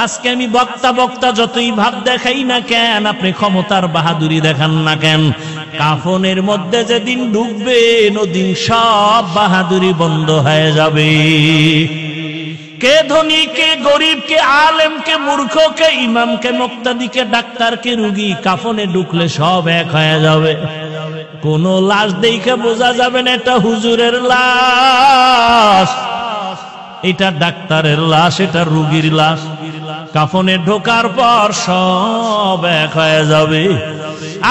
আজকে আমি বক্তা বক্তা যতই ভাব দেখাই না কেন, আপনি ক্ষমতার বাহাদুরি দেখান না কেন, কাফনের মধ্যে যেদিন ঢুকবেন ওদিন সব বাহাদুরি বন্ধ হয়ে যাবে। কে ধনী, কে গরিব, কে আলেম, কে মূর্খ, কে ইমাম, কে মুক্তাদি, কে ডাক্তার, কে রুগী, কাফনে ঢুকলে সব এক হয়ে যাবে। কোন লাশ দেখে বোঝা যাবে না এটা হুজুরের লাশ, এটা ডাক্তারের লাশ, এটা রুগীর লাশ। কাফনে ঢোকার পর সব এক হয়ে যাবে।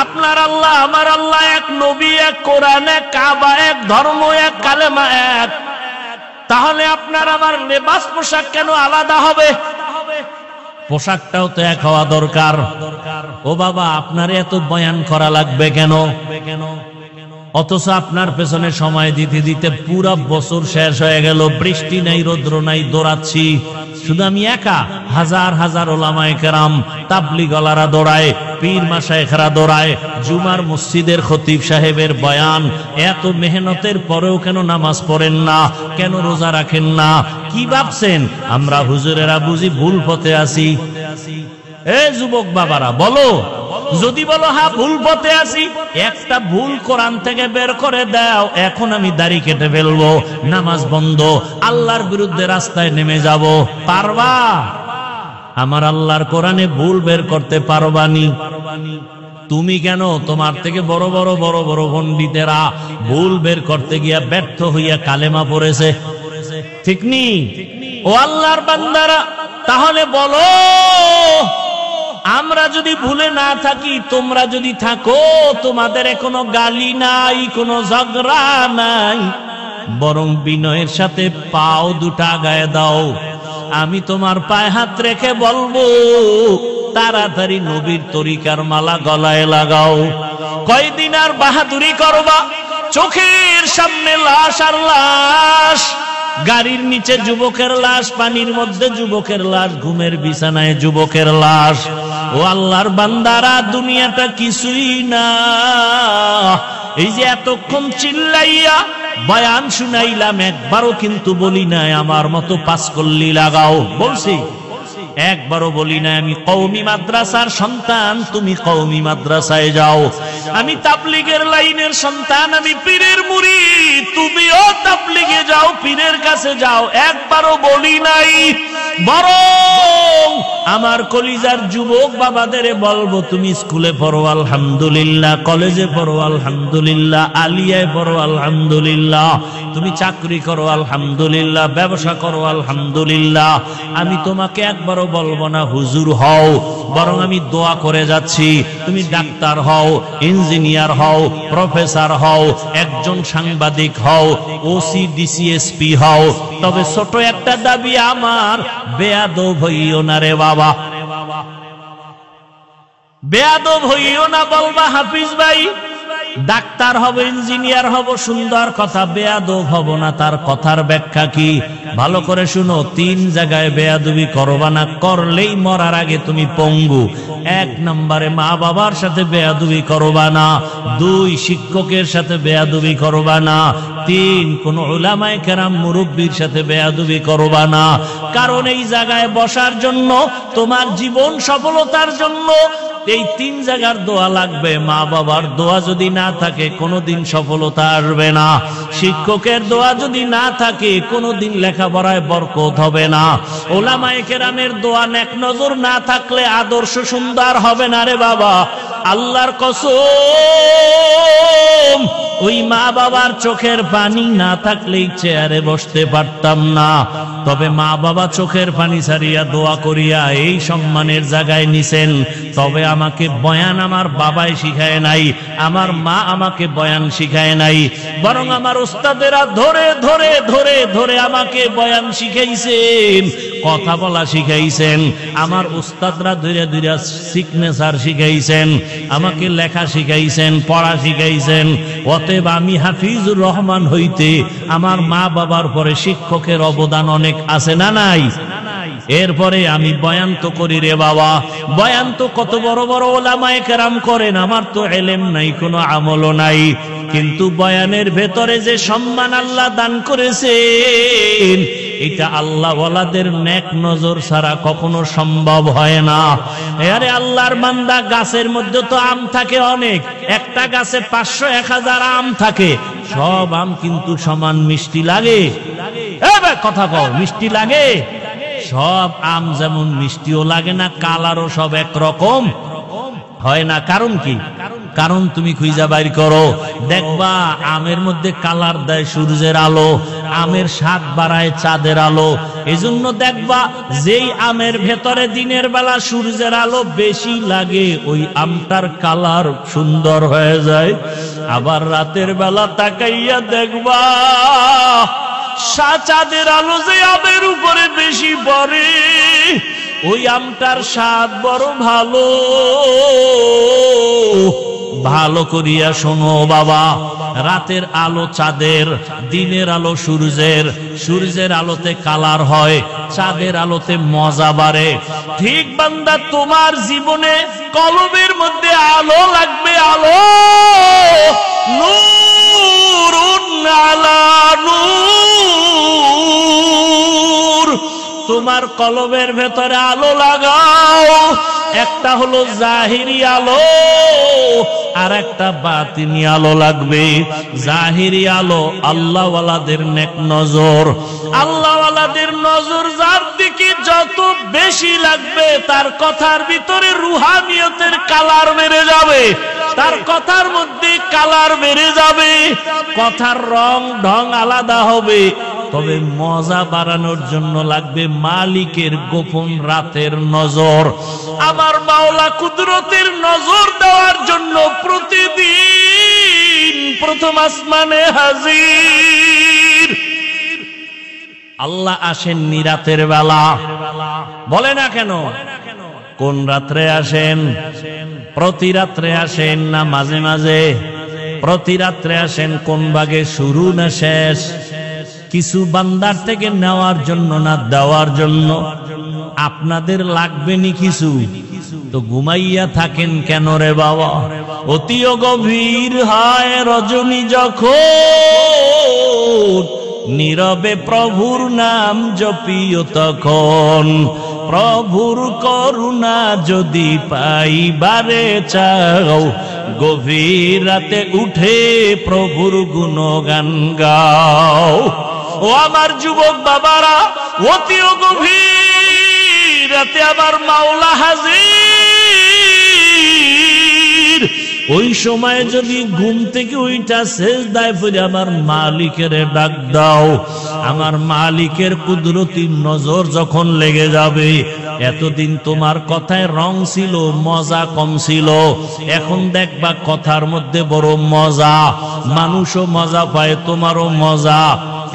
আপনার আল্লাহ, আমার আল্লাহ এক, নবী এক, কোরআন এক, কাবা এক, ধর্ম এক, কালেমা এক। তাহলে আপনার আমার লেবাস পোশাক কেন আলাদা হবে? পোশাকটাও তো এক হওয়া দরকার। ও বাবা, আপনার এত বয়ান করা লাগবে কেন? অথচ আপনার পেছনে সময় দিতে দিতে পুরো বছর শেষ হয়ে গেল, বৃষ্টি নাই, রৌদ্র নাই, দৌড়াচ্ছি শুধু আমি একা। হাজার হাজার ওলামায়ে কেরাম, তাবলীগওয়ালারা দৌড়ায়, পীর মাশায়েখরা দৌড়ায়, জুমার মসজিদের খতিব সাহেবের বয়ান। এত মেহনতের পরেও কেন নামাজ পড়েন না, কেন রোজা রাখেন না? কি ভাবছেন আমরা হুজুরেরা বুঝি ভুল পথে আছি? এ যুবক বাবারা বলো, যদি বলো হ্যাঁ ভুল পথে আছি, একটা ভুল কোরআন থেকে বের করে দাও, এখন আমি দাড়ি কেটে ফেলবো, নামাজ বন্ধ, আল্লাহর বিরুদ্ধে রাস্তায় নেমে যাব। পারবা? আমার আল্লাহর কোরআনে ভুল বের করতে পারবানি? তুমি কেন? তোমার থেকে বড় বড় বড় বড় পণ্ডিতেরা ভুল বের করতে গিয়া ব্যর্থ হইয়া কালেমা পড়েছে, ঠিক নি? ও আল্লাহর বান্দারা, তাহলে বলো, আমরা যদি ভুলে না থাকি, তোমরা যদি থাকো, তোমাদের কোনো গালি নাই, কোনো ঝগড়া নাই, বরং বিনয়ের সাথে পাও দুটা গায়ে দাও। আমি তোমার পায়ে হাত রেখে বলবো, তাড়াতাড়ি নবীর তরিকার মালা গলায় লাগাও। কয়দিন আর বাহাদুরি করবা? চোখের সামনে লাশ আর লাশ, গাড়ির নিচে যুবকের লাশ, পানির মধ্যে যুবকের লাশ, ঘুমের বিছানায় যুবকের লাশ। ও আল্লাহর বান্দারা, দুনিয়াটা কিছুই না। এই যে এতক্ষণ চিল্লাইয়া বয়ান শুনাইলাম, একবারও কিন্তু বলি নাই আমার মতো পাঁচকল্লি লাগাও। বলছি? একবারও বলি নাই আমি কওমি মাদ্রাসার সন্তান, তুমি কওমি মাদ্রাসায় যাও। আমি তাবলীগের লাইনের সন্তান, আমি পীরের মুরিদ, তুমিও তাবলীগে যাও, পীরের কাছে যাও। একবারও বলি নাই। বরং আমার কলিজার যুবক বাবাদের বলবো, তুমি স্কুলে পড়ো আলহামদুলিল্লাহ, কলেজে পড়ো আলহামদুলিল্লাহ, আলিয়ায় পড়ো আলহামদুলিল্লাহ, তুমি চাকরি করো আলহামদুলিল্লাহ, ব্যবসা করো আলহামদুলিল্লাহ। আমি তোমাকে একবারও বলবো না হুজুর হও, বরং আমি দোয়া করে যাচ্ছি, তুমি ডাক্তার হও, ইঞ্জিনিয়ার হও, প্রফেসর হও, একজন সাংবাদিক হও, ওসি ডিসিএসপি হও। তবে ছোট একটা দাবি আমার, বেয়াদব হইও না রে বাবা, বেয়াদব হইও না। বলবা হাফিজ ভাই ডাক্তার হব, ইঞ্জিনিয়ার হব, সুন্দর কথা, বেয়াদব হব না। তার কথার ব্যাখ্যা কি? ভালো করে শুনো। 3 জায়গায় বেয়াদবি করবা না, করলেই মরার আগে তুমি পঙ্গু। 1 নম্বরে মা বাবার সাথে বেয়াদবি করবা না, 2 শিক্ষকের সাথে বেয়াদবি করবা না, 3 কোন উলামায়ে কেরাম মুরব্বির সাথে বেয়াদবি করবা না। কারণ এই জায়গায় বসার জন্য, তোমার জীবন সফলতার জন্য এই 3 জায়গার দোয়া লাগবে। মা বাবার দোয়া যদি না থাকে, কোনোদিন সফলতা আসবে না। শিক্ষকের দোয়া যদি না থাকে, কোনোদিন লেখাপড়ায় বরকত হবে না। উলামায়ে কেরামের দোয়া নেক নজর না থাকলে আদর্শ সুন্দর হবে না রে বাবা। আল্লাহর কসম, ওই মা বাবার চোখের পানি না থাকলে চেয়ারে বসতে পারতাম না। তবে মা বাবা চোখের পানি ছাড়িয়া দোয়া করিয়া এই সম্মানের জায়গায় নিছেন। তবে আমাকে বয়ান আমার বাবাই শিখায় নাই, আমার মা আমাকে বয়ান শিখায় নাই, বরং আমার উস্তাদেরা ধরে ধরে ধরে ধরে আমাকে বয়ান শিখাইছেন, কথা বলা শিখাইছেন। আমার উস্তাদরা ধীরে ধীরে সিগনেচার শিখাইছেন, আমাকে লেখা শিখাইছেন, পড়া শিখাইছেন। অতএব আমি হাফিজুর রহমান হইতে আমার মা বাবার পরে শিক্ষকের অবদান অনেক আছে না নাই? এরপরে আমি বয়ান তো করি রে বাবা, বয়ান তো কত বড় বড় ওলামায়ে কেরাম করেন, আমার তো ইলম নাই, কোনো আমলও নাই। কিন্তু বয়ানের ভেতরে যে সম্মান আল্লাহ দান করেছেন, এটা আল্লাহ ওয়ালাদের নেক নজর ছাড়া কখনো সম্ভব হয় না। আরে আল্লাহর বান্দা, গাছের মধ্যে তো আম থাকে অনেক, একটা গাছে 500-1000 আম থাকে, সব আম কিন্তু সমান মিষ্টি লাগে? কথা কও, মিষ্টি লাগে? সব আম যেমন মিষ্টিও লাগে না, কালারও সব একরকম হয় না। কারণ কি? কারণ তুমি খুঁজা বাইর করো, দেখবা আমের মধ্যে কালার দেয় সূর্যের আলো, আমের স্বাদ বাড়ায় চাঁদের আলো। এজন্য দেখবা যেই আমের ভেতরে দিনের বেলা সূর্যের আলো বেশি লাগে, ওই আমটার কালার সুন্দর হয়ে যায়। আবার রাতের বেলা তাকাইয়া দেখবা চাঁদের আলো যে আমের উপরে বেশি পড়ে, ওই আমটার স্বাদ বড় ভালো। ভালো করিয়া শোনো বাবা, রাতের আলো চাঁদের, দিনের আলো সূর্যের, সূর্যের আলোতে কালার হয়, চাঁদের আলোতে মজা বাড়ে। ঠিক বান্দা, তোমার জীবনে কলবের মধ্যে আলো লাগবে, আলো, নূরুন আলা নূর। তোমার কলবের ভেতরে আলো লাগাও, একটা হলো জাহিরি আলো আর একটা বাতিনি আলো লাগবে। জাহিরি আলো আল্লাহ ওয়ালাদের নেক নজর, আল্লাহ ওয়ালাদের নজর যার দিকে যত বেশি লাগবে, তার কথার ভিতরে রুহানিয়তের কালার বেড়ে যাবে, তার কথার মধ্যে কালার বেড়ে যাবে, কথার রং ঢং আলাদা হবে। তবে মজা বাড়ানোর জন্য লাগবে মালিকের গোপন রাতের নজর। আমার মাওলা কুদরতের নজর দেওয়ার জন্য প্রতিদিন প্রথম আসমানে হাজির। আল্লাহ আসেননি রাতের বেলা, বলে না কেন? কোন রাত্রে আসেন? প্রতি রাত্রে আসেন না মাঝে মাঝে? প্রতি রাত্রে আসেন। কোন ভাগে, শুরু না শেষ? কিছু বান্দার থেকে নেওয়ার জন্য না দেওয়ার জন্য? আপনাদের লাগবে নি কিছু, তো ঘুমাইয়া থাকেন কেন রে বাবা? অতিও গভীর হয় রজনী যখন, নীরবে প্রভুর নাম জপিও তখন। প্রভুর করুণা যদি পাইবারে চাও, গভীর রাতে উঠে প্রভুর গুণগান গাও। ও আমার যুবক বাবারা, অতিও গভীর রাতে আমার মাওলা হাজির। ওই সময় যদি ঘুম থেকে ওইটা সেজদায় পড়ে আমার মালিকের ডাক দাও, আমার মালিকের কুদরতি নজর যখন লেগে যাবে, এতদিন তোমার কথায় রং ছিল, মজা কম ছিল, এখন দেখবা কথার মধ্যে বড় মজা, মানুষও মজা পায়, তোমারও মজা।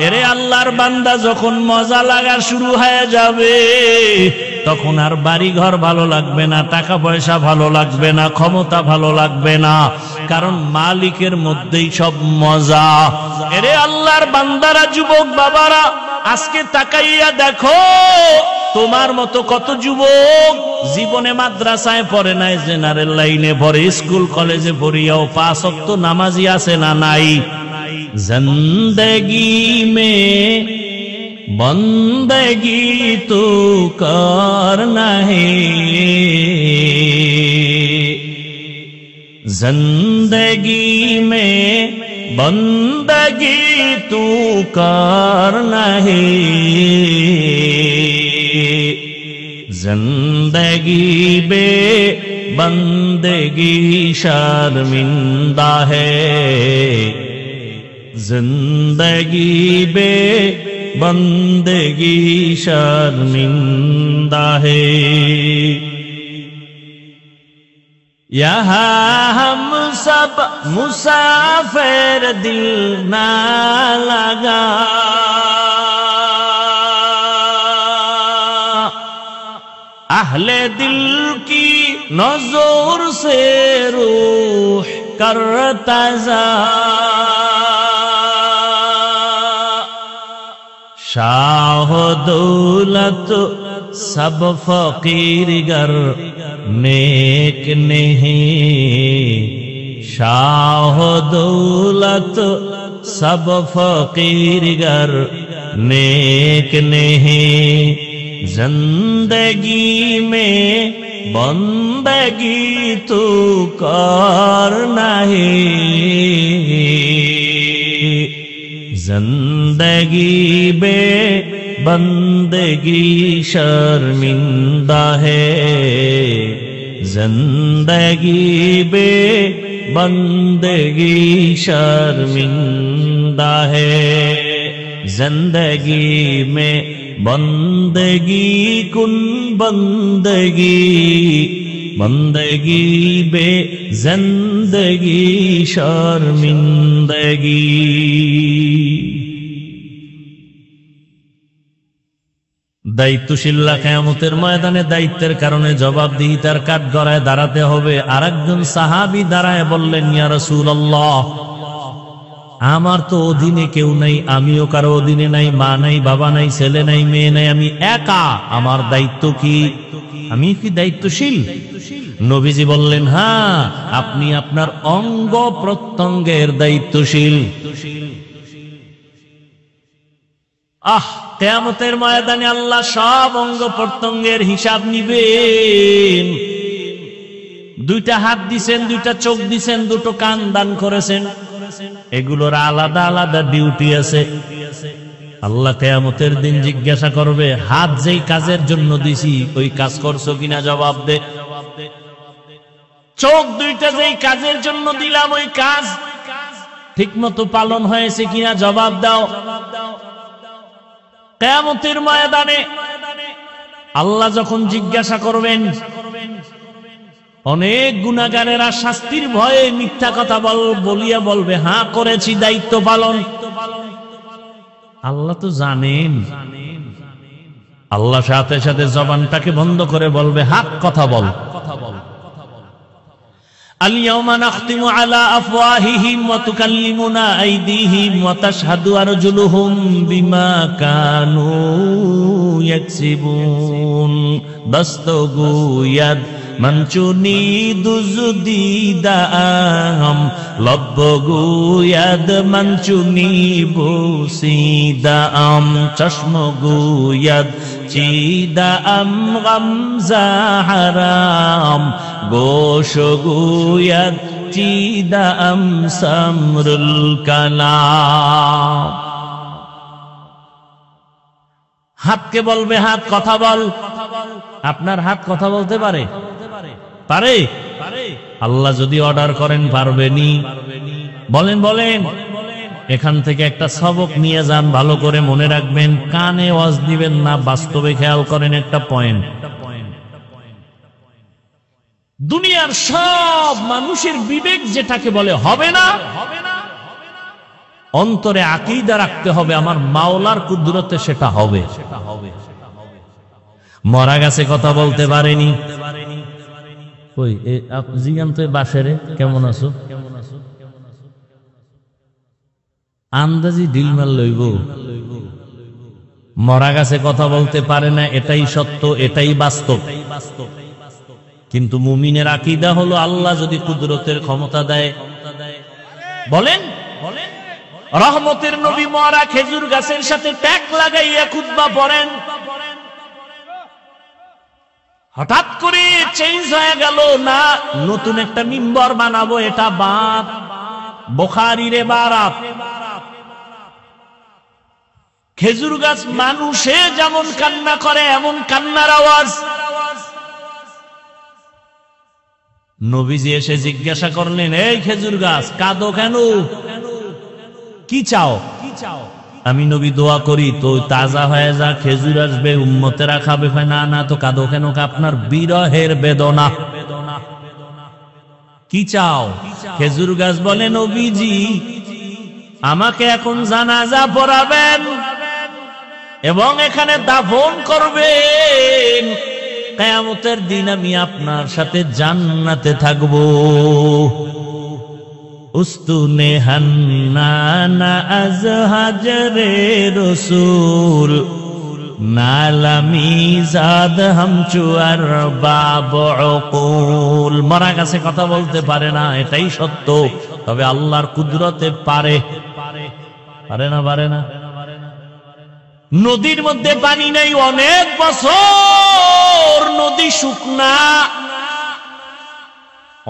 এরে আল্লাহর বান্দা, যখন মজা লাগা শুরু হয়ে যাবে, তখন আর বাড়ি ঘর ভালো লাগবে না, টাকা পয়সা ভালো লাগবে না, ক্ষমতা ভালো লাগবে না, কারণ মালিকের মধ্যেই সব মজা। এরে আল্লাহর বান্দারা, যুবক বাবারা, আজকে তাকাইয়া দেখো, তোমার মতো কত যুবক জীবনে মাদ্রাসায় পড়ে নাই, জেনারেল লাইনে পড়ে, স্কুল কলেজে পড়িয়াও 5 ওয়াক্ত নামাজি আছে না নাই? जिंदगी में बंदगी तो करना है, जिंदगी में बंदगी तो करना है, जिंदगी बे बंदगी शर्मिंदा है, जिंदगी बे बंदगी शर्मिंदा है। यहाँ हम सब मुसाफिर, दिल ना लगा, अहले दिल की नजर से रूह करता जा, शाह दौलत सब फकीर गर नेक नहीं, शाह दौलत सब फकीर गर नेक नहीं जिंदगी में बंदगी तू कर नहीं जिंदगी बे बंदगी शर्मिंदा है जिंदगी बे बंदगी शर्मिंदा है जिंदगी में बंदगी कुन बंदगी बंदगी बे जिंदगी शर्मिंदगी দায়িত্বশীলরা কিয়ামতের ময়দানে দায়িত্বের কারণে জবাবদিহিতার কাঠগড়ায় দাঁড়াতে হবে। আরেকজন সাহাবী দাঁড়ায় বললেন, ইয়া রাসূলুল্লাহ, আমার তো অধীনে কেউ নাই, আমিও কারো অধীনে নাই, মা নাই, বাবা নাই, ছেলে নাই, মেয়ে নাই, আমি একা, আমার দায়িত্ব কি? আমি কি দায়িত্বশীল? নবীজি বললেন, হ্যাঁ, আপনি আপনার অঙ্গ প্রত্যঙ্গের দায়িত্বশীল। কিয়ামতের ময়দানে আল্লাহ সব অঙ্গ প্রত্যঙ্গের হিসাব নিবেন। দুইটা হাত দিছেন, দুইটা চোখ দিছেন, দুটো কান দান করেছেন, এগুলোর আলাদা আলাদা ডিউটি আছে। আল্লাহ কিয়ামতের দিন জিজ্ঞাসা করবে, হাত যেই কাজের জন্য দিছি ওই কাজ করছো কিনা, জবাব দে। চোখ দুইটা যেই কাজের জন্য দিলাম ওই কাজ ঠিকমতো পালন হয়েছে কিনা, জবাব দাও। কিয়ামতের ময়দানে আল্লাহ যখন জিজ্ঞাসা করবেন, অনেক গুনাহগারেরা শাস্তির ভয়ে মিথ্যা কথা বলিয়া বলবে, হ্যাঁ করেছি, দায়িত্ব পালন। আল্লাহ তো জানেন। আল্লাহ সাথে সাথে জবানটাকে বন্ধ করে বলবে, হক কথা বল। اليوم نختم على أفواههم وتكلمنا أيديهم وتشهد أرجلهم بما كانوا يكسبون دستگوید منچونی دزدیده ام لب گوید منچونی بوسیده ام چشم گوید چیده ام غمزه حرام گوش گوید چیده ام سمر الکلام হাতকে বলবে, হাত কথা বল। আপনার হাত কথা বলতে পারে? পারে? আল্লাহ যদি অর্ডার করেন পারবেনি? বলেন বলেন। এখান থেকে একটা সবক নিয়ে যান, ভালো করে মনে রাখবেন। কানে ওয়াজ দিবেন না, বাস্তবে খেয়াল করেন একটা পয়েন্ট। দুনিয়ার সব মানুষের বিবেক যেটাকে বলে হবে না, অন্তরে আকীদা রাখতে হবে আমার মাওলার কুদরতে সেটা হবে। মরা গাছে কথা বলতে পারেনি। কই জিগান তো বাসেরে, কেমন আছো? আন্দাজি ডিলমাল লইব। মরা গাছে কথা বলতে পারে না, এটাই সত্য, এটাই বাস্তব। কিন্তু মুমিনের আকীদা হলো আল্লাহ যদি কুদরতের ক্ষমতা দেয়, বলেন রহমতের নবী মরা খেজুর গাছের সাথে ট্যাগ লাগাইয়া খুতবা পড়েন, হঠাৎ করে চেঞ্জ হয়ে গেল, না নতুন একটা মিম্বর বানাবো, এটা বাদ। বুখারীর ইবারাত, খেজুর গাছ মানুষে যেমন কান্না করে এমন কান্নার আওয়াজ। নবীজি এসে জিজ্ঞাসা করলেন, এই খেজুর গাছ কাঁদো কেন? কি চাও? আমি নবী দোয়া করি তো তাজা হয়ে যা, খেজুর আসবে, উম্মতেরা খাবে। না না, তো কাঁদো কেন? আপনার বিরহের বেদনা। কি চাও? খেজুর গাছ বলে, নবীজি আমাকে এখন জানাজা পড়াবেন এবং এখানে দাফন করবেন, কিয়ামতের দিন আমি আপনার সাথে জান্নাতে থাকব। উস্তুনে হান্নানা আজ হাজরে রসুল নালামি জাদ হামচু আর বাব উকুল। মরা গাছে কথা বলতে পারে না, এটাই সত্য, তবে আল্লাহর কুদরতে পারে। পারে না? পারে না? নদীর মধ্যে পানি নাই, অনেক বছর নদী শুকনা,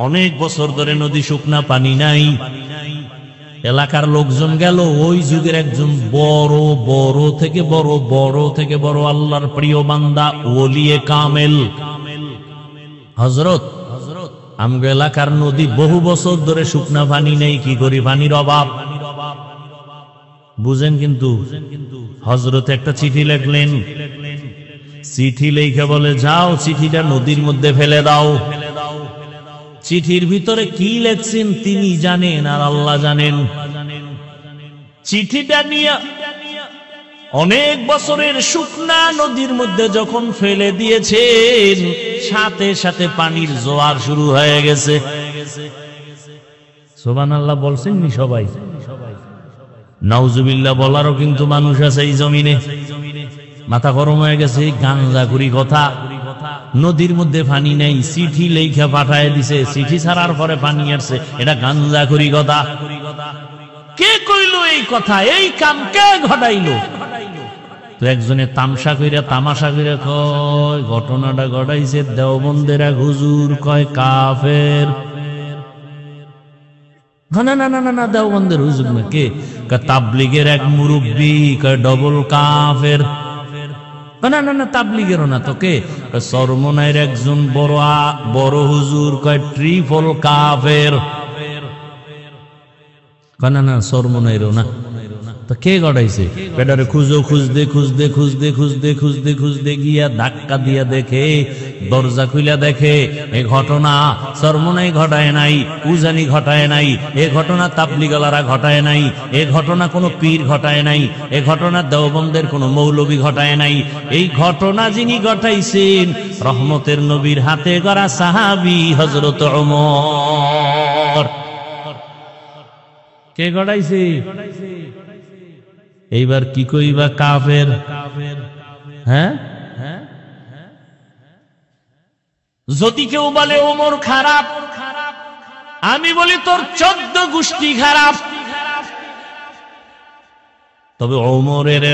অনেক বছর ধরে নদী শুকনা, পানি নাই। এলাকার লোকজন গেল, ওই যুগের একজন বড় বড় থেকে বড় আল্লাহর প্রিয় বান্দা ওলিয়ে কামেল হযরত, আমগো এলাকার নদী বহু বছর ধরে শুকনা, পানি নেই, কি করি, পানির অভাব। বুঝেন? কিন্তু হযরত একটা চিঠি লিখলেন। চিঠি লিখে বলে, যাও চিঠিটা নদীর মধ্যে ফেলে দাও। চিঠির ভিতরে কি লেখছেন তিনি জানেন আর আল্লাহ জানেন। চিঠিটা নিয়ে অনেক বছরের শুকনা নদীর মধ্যে যখন ফেলে দিয়েছেন, সাথে সাথে পানির জোয়ার শুরু হয়ে গেছে। সুবহানাল্লাহ বলছেন নি সবাই? নাউজুবিল্লাহ বলারও কিন্তু মানুষ আছে এই জমিনে। মাথা গরম হয়ে গেছে, গাঞ্জাখুরি কথা। নদীর মধ্যে পানি নেই, চিঠি লেখা পাঠায় দিছে, চিঠি ছাড়ার পরে পানি আসছে, এটা গাঞ্জাখুরি কথা। কে কইল এই কথা? এই কাম কে ঘটাইলো? তো একজনে তামাশা কইরা কয়, ঘটনাটা ঘটাইছে দেওবন্দের এক হুজুর, কয় কাফের। না না না না, দেওবন্দের হুজুর না, কে? তাবলিগের এক মুরব্বী, কয় ডবল কাফের। না না না, তাবলিগেরও না তো, কে? চরমনাইয়ের একজন বড় হুজুর, কয় ট্রিপল কাফের। না না, চরমনাইয়েরও না। তো কে গড়াইছে? বেটারে খুঁজতে গিয়া ধাক্কা দিয়া দেখে, দরজা খুইলা দেখে, এ ঘটনা চরমনাই ঘটায় নাই, উজানি ঘটায় নাই, এ ঘটনা তাবলিগলারা ঘটায় নাই, এ ঘটনা কোনো পীর ঘটায় নাই, এ ঘটনা দেওবন্দের কোনো মৌলবী ঘটায় নাই। এই ঘটনা যিনি ঘটাইছেন, রহমতের নবীর হাতে গড়া সাহাবী হযরত ওমর। কে ঘটাইছে? এইবার কি কইবা, কাফের। হ্যাঁ, যদি কেউ বলে ওমর খারাপ, আমি বলি তোর 14 গোষ্ঠী খারাপ। তবে ওমরের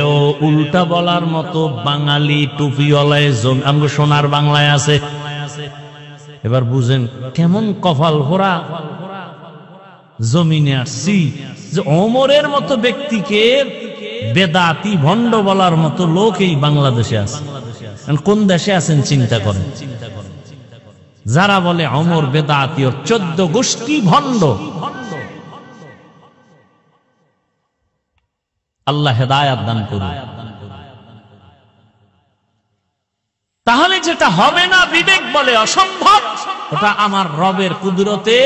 উল্টা বলার মতো বাঙালি টুপিওয়ালায় আমগো সোনার বাংলায় আছে। এবার বুঝেন কেমন কপাল ভরা জমিনে আসছি যে ওমরের মতো ব্যক্তিকে বেদাতি ভণ্ড বলার মতো লোক এই বাংলাদেশে আছে। কোন দেশে আছেন চিন্তা করেন। যারা বলে ওমর বেদাতি, ওর 14 গোষ্ঠী ভণ্ড। আল্লাহ হেদায়েত দান করুন। তাহলে যেটা হবে না বিবেক বলে অসম্ভব, ওটা আমার রবের কুদরতে,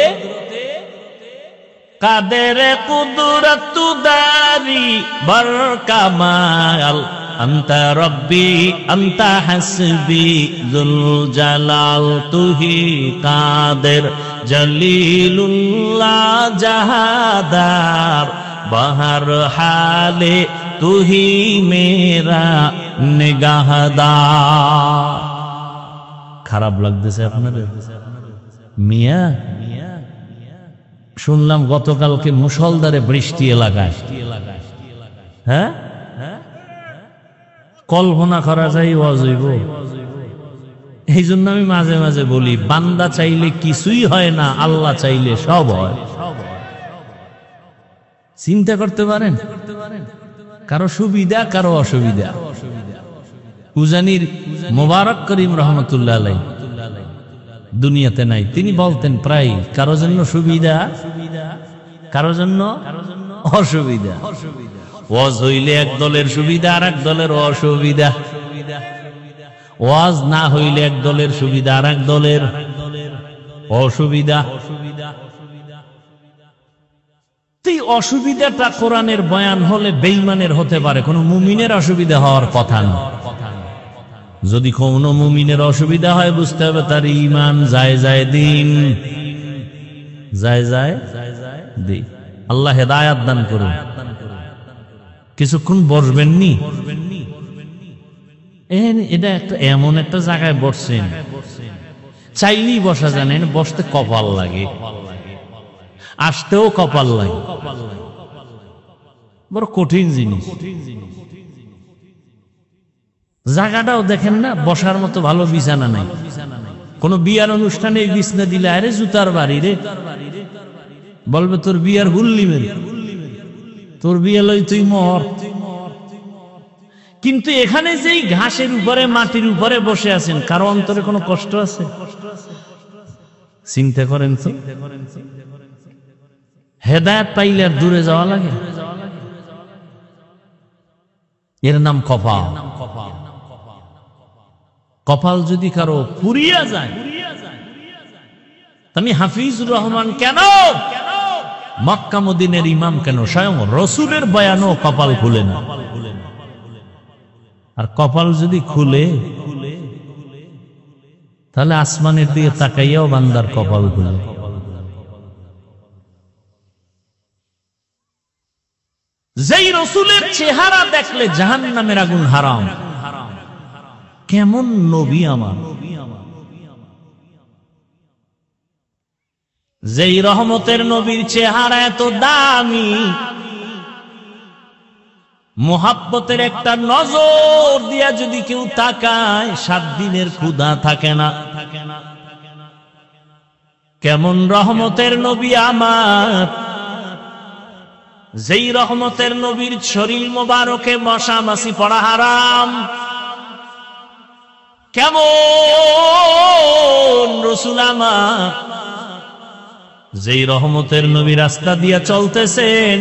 কাদের কুদরত দারি বর কামাল, আনতা রব্বি আনতা হাসবি যুল জালাল, তুহি কাদের জলিলুল্লাহ জাহাদার, বাহার হালে তুহি মেরা নিগাহদার। খারাপ লাগতেছে আপনাদের? মিয়া শুনলাম গতকালকে মুষলধারে বৃষ্টি এলাকায়। হ্যাঁ, কল্পনা করা যায় ওয়াজ হইব। এই জন্য আমি মাঝে মাঝে বলি, বান্দা চাইলে কিছুই হয় না, আল্লাহ চাইলে সব হয়। চিন্তা করতে পারেন? কারো সুবিধা, কারো অসুবিধা। উজানির মোবারক করিম রহমতুল্লাহ আলাইহি দুনিয়াতে নাই, তিনি বলতেন প্রায়, কারো জন্য সুবিধা, কারো জন্য অসুবিধা। ওয়াজ হইলে এক দলের সুবিধা, আর এক দলের অসুবিধা। ওয়াজ না হইলে এক দলের সুবিধা, আর এক দলের অসুবিধা। এই অসুবিধাটা কোরআনের বয়ান হলে বেঈমানের হতে পারে, কোন মুমিনের অসুবিধা হওয়ার কথা না। যদি কোনো মুমিনের অসুবিধা হয়, বুঝতে হবে তার ঈমান যায় দিন, যায় দিন। আল্লাহ হেদায়েত দান করুন। কিছুক্ষণ বসবেন নি? এটা একটা এমন একটা জায়গায় বসছেন, চাইলেই বসা জানেন, বসতে কপাল লাগে, আসতেও কপাল লাগে, বড় কঠিন জিনিস। জায়গাটাও দেখেন না, বসার মতো ভালো বিছানা নাই। কোন বিয়ার অনুষ্ঠানে বিছনা দিলে আরে জুতার বাড়ি রে, বলবে তোর বিয়ার হুল্লি মেরে, তোর বিয়ে লই তুই মর। কিন্তু এখানে যেই ঘাসের উপরে মাটির উপরে বসে আছেন, কারো অন্তরে কোনো কষ্ট আছে? চিন্তা করেন তো, হেদায়েত পাইলে আর দূরে যাওয়া লাগে? এর নাম কপাল। কপাল যদি কারো পুরিয়া যায়, আমি হাফিজুর রহমান কেন, মক্কা মদিনের ইমাম কেন, স্বয়ং রসুলের বয়ানও কপাল খুলে না। আর কপাল যদি খুলে, তাহলে আসমানের দিকে তাকাইয়াও বান্দার কপাল খুলে। যেই রসুলের চেহারা দেখলে জাহান্নামের আগুন হারাম, কেমন নবী আমার, যেই রহমতের নবীর চেহারা এত দামি, মোহাব্বতের একটা নজর দিয়া যদি কেউ তাকায় 7 দিনের ক্ষুধা থাকে না। কেমন রহমতের নবী আমার, যেই রহমতের নবীর শরীর মোবারকে মশা মাছি পড়া হারাম। কেমন রসুল আমার, যেই রহমতের নবী রাস্তা দিয়া চলতেছেন,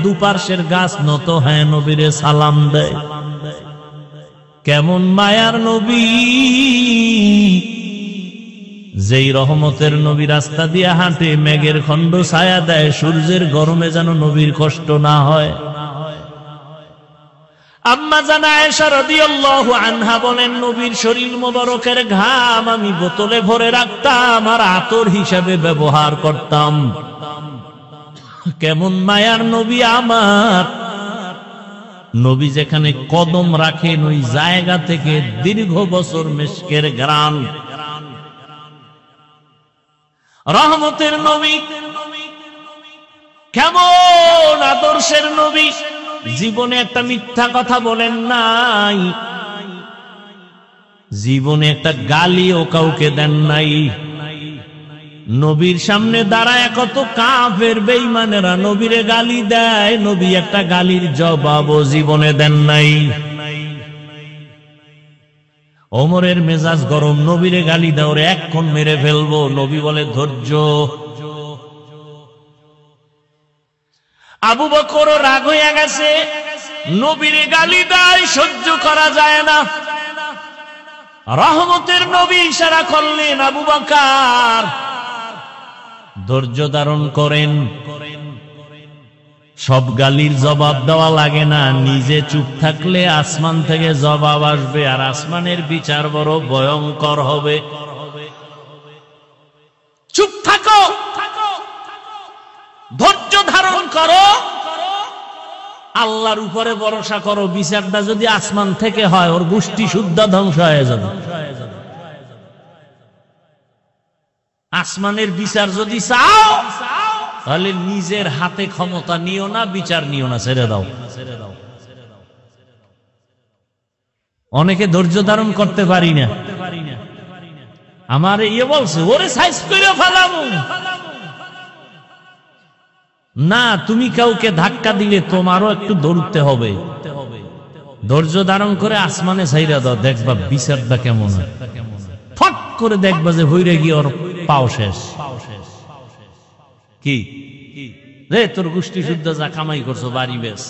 দুপার্শ্বের গাছ নত হ্যাঁ নবীরে সালাম দেয়। কেমন মায়ার নবী, যেই রহমতের নবী রাস্তা দিয়া হাঁটে, মেঘের খণ্ড ছায়া দেয়, সূর্যের গরমে যেন নবীর কষ্ট না হয়। আম্মা জান আয়েশা রাদিয়াল্লাহু আনহা বলেন, নবীর শরীর মোবারকের ঘাম আমি বোতলে ভরে রাখতাম আর আতর হিসাবে ব্যবহার করতাম। কেমন মায়ার নবী আমার, নবী যেখানে কদম রাখেন ওই জায়গা থেকে দীর্ঘ বছর মিশকের ঘ্রাণ। রহমতের নবী, কেমন আদর্শের নবী, জীবনে একটা মিথ্যা কথা বলেন নাই, জীবনে একটা গালিও কাউকে দেন নাই। নবীর সামনে দাঁড়ায় কত কাফের বেঈমানেরা নবীরে গালি দেয়, নবী একটা গালির জবাবও জীবনে দেন নাই। ওমরের মেজাজ গরম, নবীরে গালি দাও রে, এক্ষণ মেরে ফেলবো। নবী বলে ধৈর্য। আবু বকর রাগ হয়ে গেছে, নবীরে গালি দেয়, সহ্য করা যায় না। রহমতের নবী ইশারা করলেন, আবু বকর ধৈর্য ধারণ করেন। সব গালির জবাব দেওয়া লাগে না, নিজে চুপ থাকলে আসমান থেকে জবাব আসবে, আর আসমানের বিচার বড় ভয়ঙ্কর হবে। চুপ থাকো, ধৈর্য ধারণ করো, আল্লাহর উপরে ভরসা করো। বিচারটা যদি আসমান থেকে হয়, ওর গোষ্ঠী শুদ্ধ ধ্বংস হয়ে যাবে। আসমানের বিচার যদি চাও, তাহলে নিজের হাতে ক্ষমতা নিও না, বিচার নিও না, ছেড়ে দাও। অনেকে ধৈর্য ধারণ করতে পারি না। আমার ইয়ে বলছে, ওরে সাইজ করে ফেলাবো না। তুমি কাউকে ধাক্কা দিলে তোমারও একটু দৌড়তে হবে। ধৈর্য ধারণ করে আসমানে ছাইরা দাও, দেখবা বিচারটা কেমন হয়। ফট করে দেখবা যে হইরে গিয়ে ওর পাও শেষ। কি রে, তোর গোষ্ঠী শুদ্ধ যা কামাই করছো বাড়ি বেশ,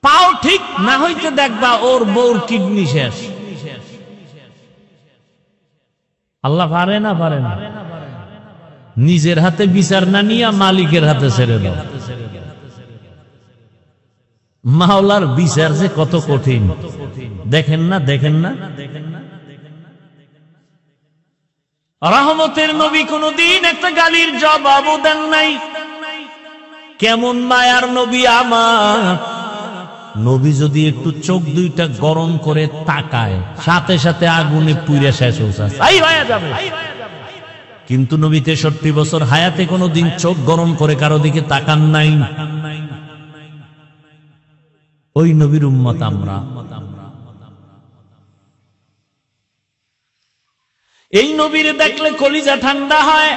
পাও ঠিক না হইতে দেখবা ওর বউর কিডনি শেষ। আল্লাহ পারে না, পারে না। নিজের হাতে বিচার না নিয়ে মালিকের হাতে ছেড়ে দাও। মাওলার বিচার যে কত কঠিন, দেখেন না, দেখেন না। রহমতের নবী কোনদিন একটা গালির জবাবও দেন নাই। কেমন মায়ার নবী আমার, নবী যদি একটু চোখ দুইটা গরম করে তাকায়, সাথে সাথে আগুনে পুড়ে শেষ হয়ে যাবে। কিন্তু নবী 63 বছর হায়াতে কোনদিন চোখ গরম করে কারো দিকে তাকান নাই। ওই নবীর উম্মত আমরা। এই নবীর দেখলে কলিজা ঠান্ডা হয়।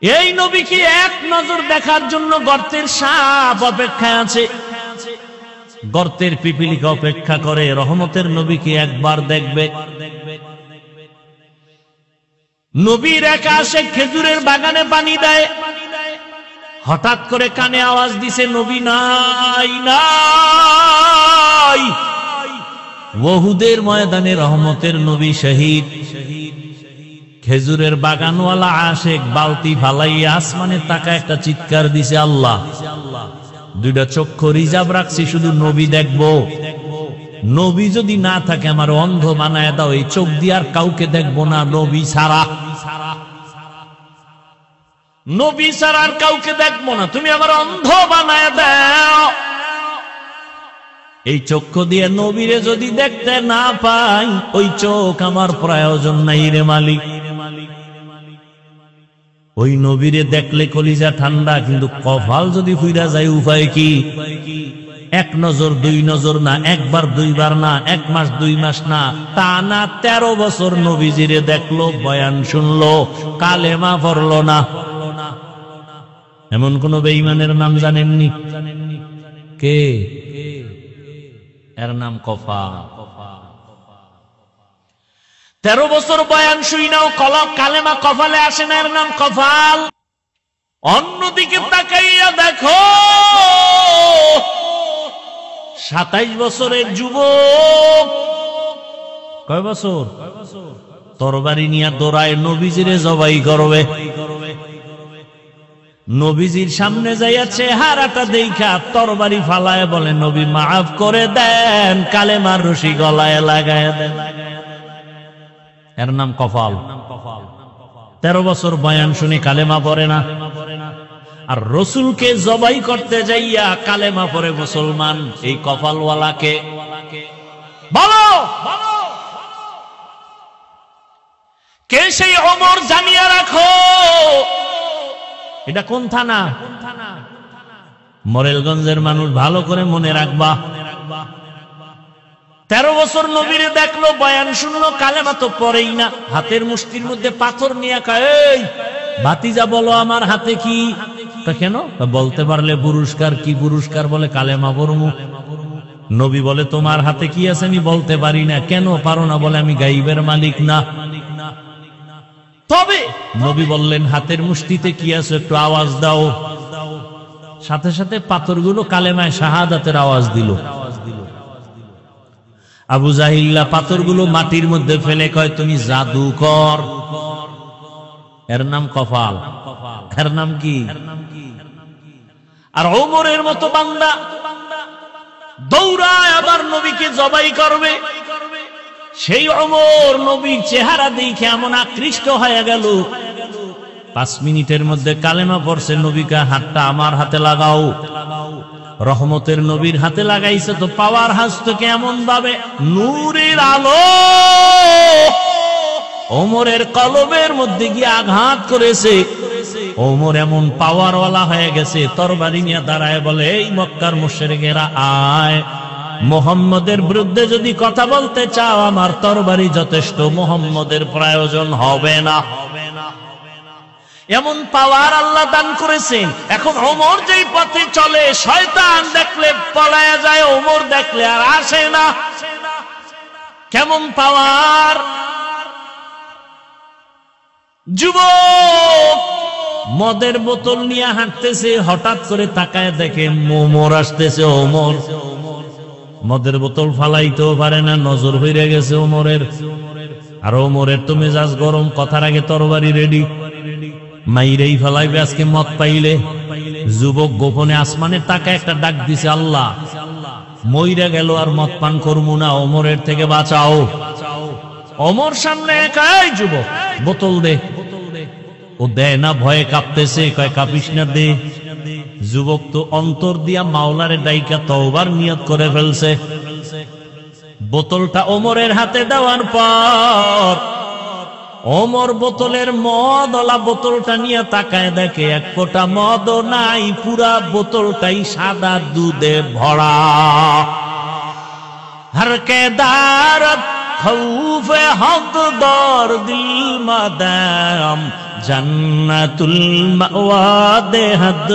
এই নবীকে এক নজর দেখার জন্য গর্তের সাপ অপেক্ষায় আছে, গর্তের পিপিলিকা অপেক্ষা করে রহমতের নবীকে একবার দেখবে। নবীর একা আসে খেজুরের বাগানে পানি দেয়, হঠাৎ করে কানে আওয়াজ দিছে নবী নাই নাই। ওহুদের ময়দানে রহমতের নবী শহীদ। খেজুরের বাগানওয়ালা আশেক বালতি ফালাইয়া আসমানে তাকা একটা চিৎকার দিছে, আল্লাহ দুইটা চক্ষু রিজার্ভ রাখছি, শুধু নবী দেখবো। নবী যদি না থাকে আমার অন্ধ বানায় দাও, এই চোখ দিয়ে আর কাউকে দেখবো না, নবী ছাড়া। নবী ছাড়া আর কাউকে দেখবো না, তুমি আমার অন্ধ বানায় দাও। এই চক্ষু দিয়ে নবীরে যদি দেখতে না পাই, ওই চোখ আমার প্রয়োজন নাই রে মালিক। ওই নবীরে দেখলে কলিজা ঠান্ডা, কিন্তু কপাল যদি ফুইরা যায় উপায় কি? এক নজর দুই নজর না, একবার দুইবার না, এক মাস দুই মাস না, তা না 13 বছর নবীজিরে দেখলো, বয়ান শুনলো, কালেমা পড়লো না। এমন কোন বেঈমানের নাম জানেননি? কে? এর নাম কফাল। 13 বছর বয়ান শুই নাও, কালেমা কপালে আসে না, এর নাম কফাল। অন্যদিকে তাকাইয়া দেখো 27 বছরের যুবক, কয় বছর? তরবারি নিয়ে দৌড়ায় নবীজিরে জবাই করবে। নবীজির সামনে যাইয়া চেহারাটা দেখা তরবারি ফালায় বলে, নবী মাফ করে দেন, কালেমার রশি গলায় লাগায় দেন। এর নাম কফাল। 13 বছর বয়ান শুনে কালেমা পড়ে না, আর রসুলকে জবাই করতে যাইয়া কালেমা পড়ে মুসলমান। এই কপালওয়ালাকে বলো কে? সেই ওমর, জানিয়ে রাখো। এটা কোন থানা? মোরেলগঞ্জের মানুষ, ভালো করে মনে রাখবা। 13 বছর নবীরে দেখলো, বয়ান শুনলো, কালেমা তো পড়েই না। হাতের মুষ্টির মধ্যে পাথর নিয়ে কয়, এই ভাতিজা বলো আমার হাতে কি? কেন? বলতে পারলে পুরস্কার। কি পুরস্কার? বলে কালেমা পড়মু। নবী বলে, তোমার হাতে কি আছে? আমি বলতে পারি না। কেন পারো না? বলে, আমি গাইবের মালিক না। তবে নবী বললেন, হাতের মুষ্টিতে কি আছে একটু আওয়াজ দাও। সাথে সাথে পাথরগুলো কালেমায় শাহাদাতের আওয়াজ দিল। আবু জাহিল্লা পাথরগুলো মাটির মধ্যে ফেলে কয়, তুমি জাদুকর। এর নাম কফাল। এর নাম কি? আর ওমরের মতো বান্দা দৌড়ায় আবার নবীকে জবাই করবে। সেই ওমর নবীর চেহারা দেখে এমন আকৃষ্ট হয়ে গেল, 5 মিনিটের মধ্যে কালেমা পড়ছে। নবীকে, হাতটা আমার হাতে লাগাও। রহমতের নবীর হাতে লাগাইছে তো পাওয়ার হাসতো কেমন ভাবে, নূরের আলো ওমরের কলবের মধ্যে গিয়ে আঘাত করেছে। ওমর এমন পাওয়ারওয়ালা হয়ে গেছে, তরবারি নিয়ে দাঁড়ায় বলে, এই মক্কার মুশরিকেরা আয়, মুহাম্মদের বিরুদ্ধে যদি কথা বলতে চাও আমার তরবারি যথেষ্ট, মুহাম্মদের প্রয়োজন হবে না। এমন পাওয়ার আল্লাহ দান করেছেন। এখন ওমর যেই পথে চলে, শয়তান দেখলে পলায়া যায়, ওমর দেখলে আর আসে না। কেমন পাওয়ার! যুবক মদের বোতল নিয়ে হাঁটতেছে, হঠাৎ করে তাকায় দেখে ওমর আসতেছে। ওমর মদের বোতল ফালাইতেও পারে না, নজর হইয়া গেছে ওমরের। আর ওমরের তো মেজাজ গরম, কথার আগে তরবারি রেডি, মাইরেই ফেলাইবে আজকে মদ পাইলে। যুবক গোপনে আসমানে তাকায় একটা ডাক দিছে, আল্লাহ মইরা গেল আর মদ পান করবো না, ওমরের থেকে বাঁচাও। ওমর সামনে একাই, যুবক বোতল দে। ও দেয় না, ভয়ে কাঁপতেছে, কয় কাঁপিস না, দে। যুবক তো অন্তর দিয়া মাওলারে ডাইকা তওবার নিয়ত করে ফেলছে। বোতলটা ওমরের হাতে দেওয়ার পর ওমর বোতলের মদওয়ালা বোতলটা নিয়ে তাকায় দেখে এক ফোঁটা মদও নাই, পুরা বোতলটাই সাদা দুধে ভরা। हर के दारत खौफ हक दौर दिल मदाम जन्नतुल मअवा देहद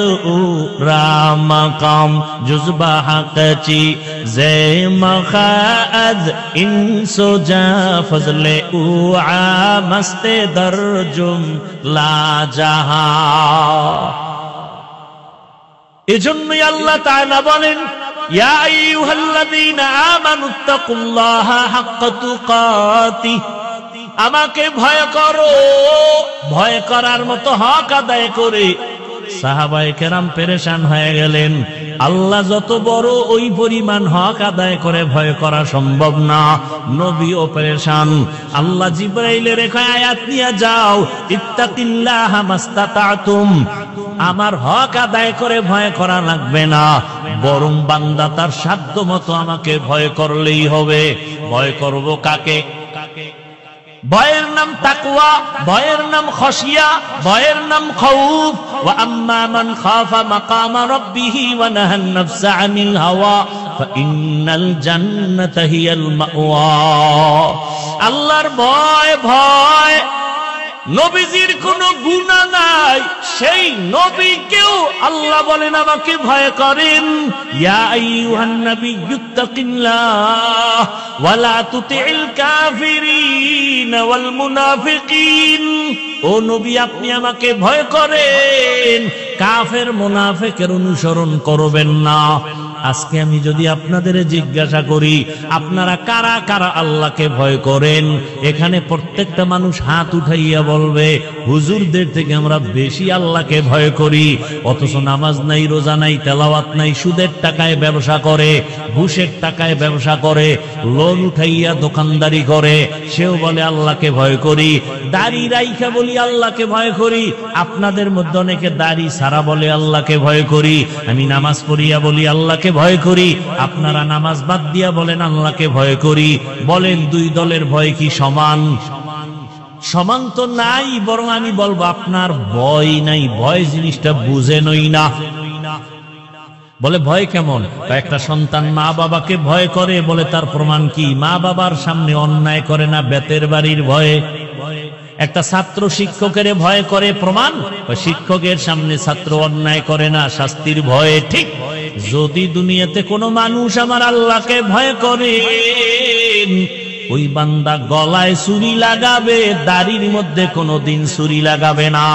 राम मकाम जुज़बा हक़ची ज़े मखाअज इंसो जा फज़ले उआ मस्ते दरजुम ला जहा। এজন্যই আল্লাহ তাআলা বলেন ইয়া আইয়ুহাল্লাযীনা আমানুত্তাকুল্লাহা হাক্কা তুকাতিহ, আমাকে ভয় করো, ভয় করার মতো হক আদায় করে। সাহাবায়ে কেরাম পেরেশান হয়ে গেলেন, আল্লাহ যত বড় ওই পরিমাণ হক আদায় করে ভয় করা সম্ভব না। নবীও পেরেশান। আল্লাহ জিবরাইলের এক আয়াত নিয়ে যাও, ইত্তাকিল্লাহা মাস্তাতাতুম, আমার হক আদায় করে ভয় করা লাগবে না, বরং বান্দা তার সাধ্য মতো আমাকে ভয় করলেই হবে। ভয় করব কাকে? ভয়ের নাম তাকওয়া, ভয়ের নাম খশিয়া, ভয়ের নাম খাউফ। ওয়া আম্মা মান খাফা মাকামা রাব্বিহি ওয়া নাহান নাফসা আনিল হাওয়া ফাইন্নাল জান্নাতা হিয়াল মাওয়া। আল্লাহর ভয়, ভয় নবীজির কোনো গুনাহ নাই, সেই নবীকেও আল্লাহ বলেন আমাকে ভয় করেন। ইয়া আইয়ুহান নাবিয়্যুত্তাকিল্লাহ ওয়া লা তুতি'ল কাফিরিন ওয়াল মুনাফিকিন। ও নবী, আপনি আমাকে ভয় করেন, কাফের মুনাফিকের অনুসরণ করবেন না। আজকে আমি যদি আপনাদের জিজ্ঞাসা করি আপনারা কারা কারা আল্লাহকে ভয় করেন, এখানে প্রত্যেকটা মানুষ হাত উঠাইয়া বলবে হুজুরদের থেকে আমরা বেশি আল্লাহকে ভয় করি। অথচ নামাজ নাই, রোজা নাই, তেলাওয়াত নাই, সুদের টাকায় ব্যবসা করে, ঘুষের টাকায় ব্যবসা করে, লোন উঠাইয়া দোকানদারি করে, সেও বলে আল্লাহকে ভয় করি। দাড়ি রাইখা বলি আল্লাহকে ভয় করি। আপনাদের মধ্যে অনেকে দাড়ি ছাড়া বলে আল্লাহকে ভয় করি। আমি নামাজ পড়িয়া বলি আল্লাহকে ভয় করি। আপনারা নামাজ বাদ দিয়া বলেন আল্লাহকে ভয় করি। বলেন দুই দলের ভয় কি সমান? সমান তো নাই, বরং আমি বলবো আপনার ভয় নাই, ভয় জিনিসটা বুঝেনই না। বলে ভয় কেমন? একটা সন্তান মা বাবাকে ভয় করে, বলে তার প্রমাণ কি? মা বাবার সামনে অন্যায় করে না, বেতের বাড়ির ভয়ে। একটা ছাত্র শিক্ষকের ভয় করে, প্রমাণ? শিক্ষকের সামনে ছাত্র অন্যায় করে না, শাস্তির ভয়ে। ঠিক যদি দুনিয়াতে কোনো মানুষ আমার আল্লাহকে ভয় করে, ওই বান্দা গলায় ছুরি লাগাবে, দাড়ির মধ্যে কোনোদিন ছুরি লাগাবে না,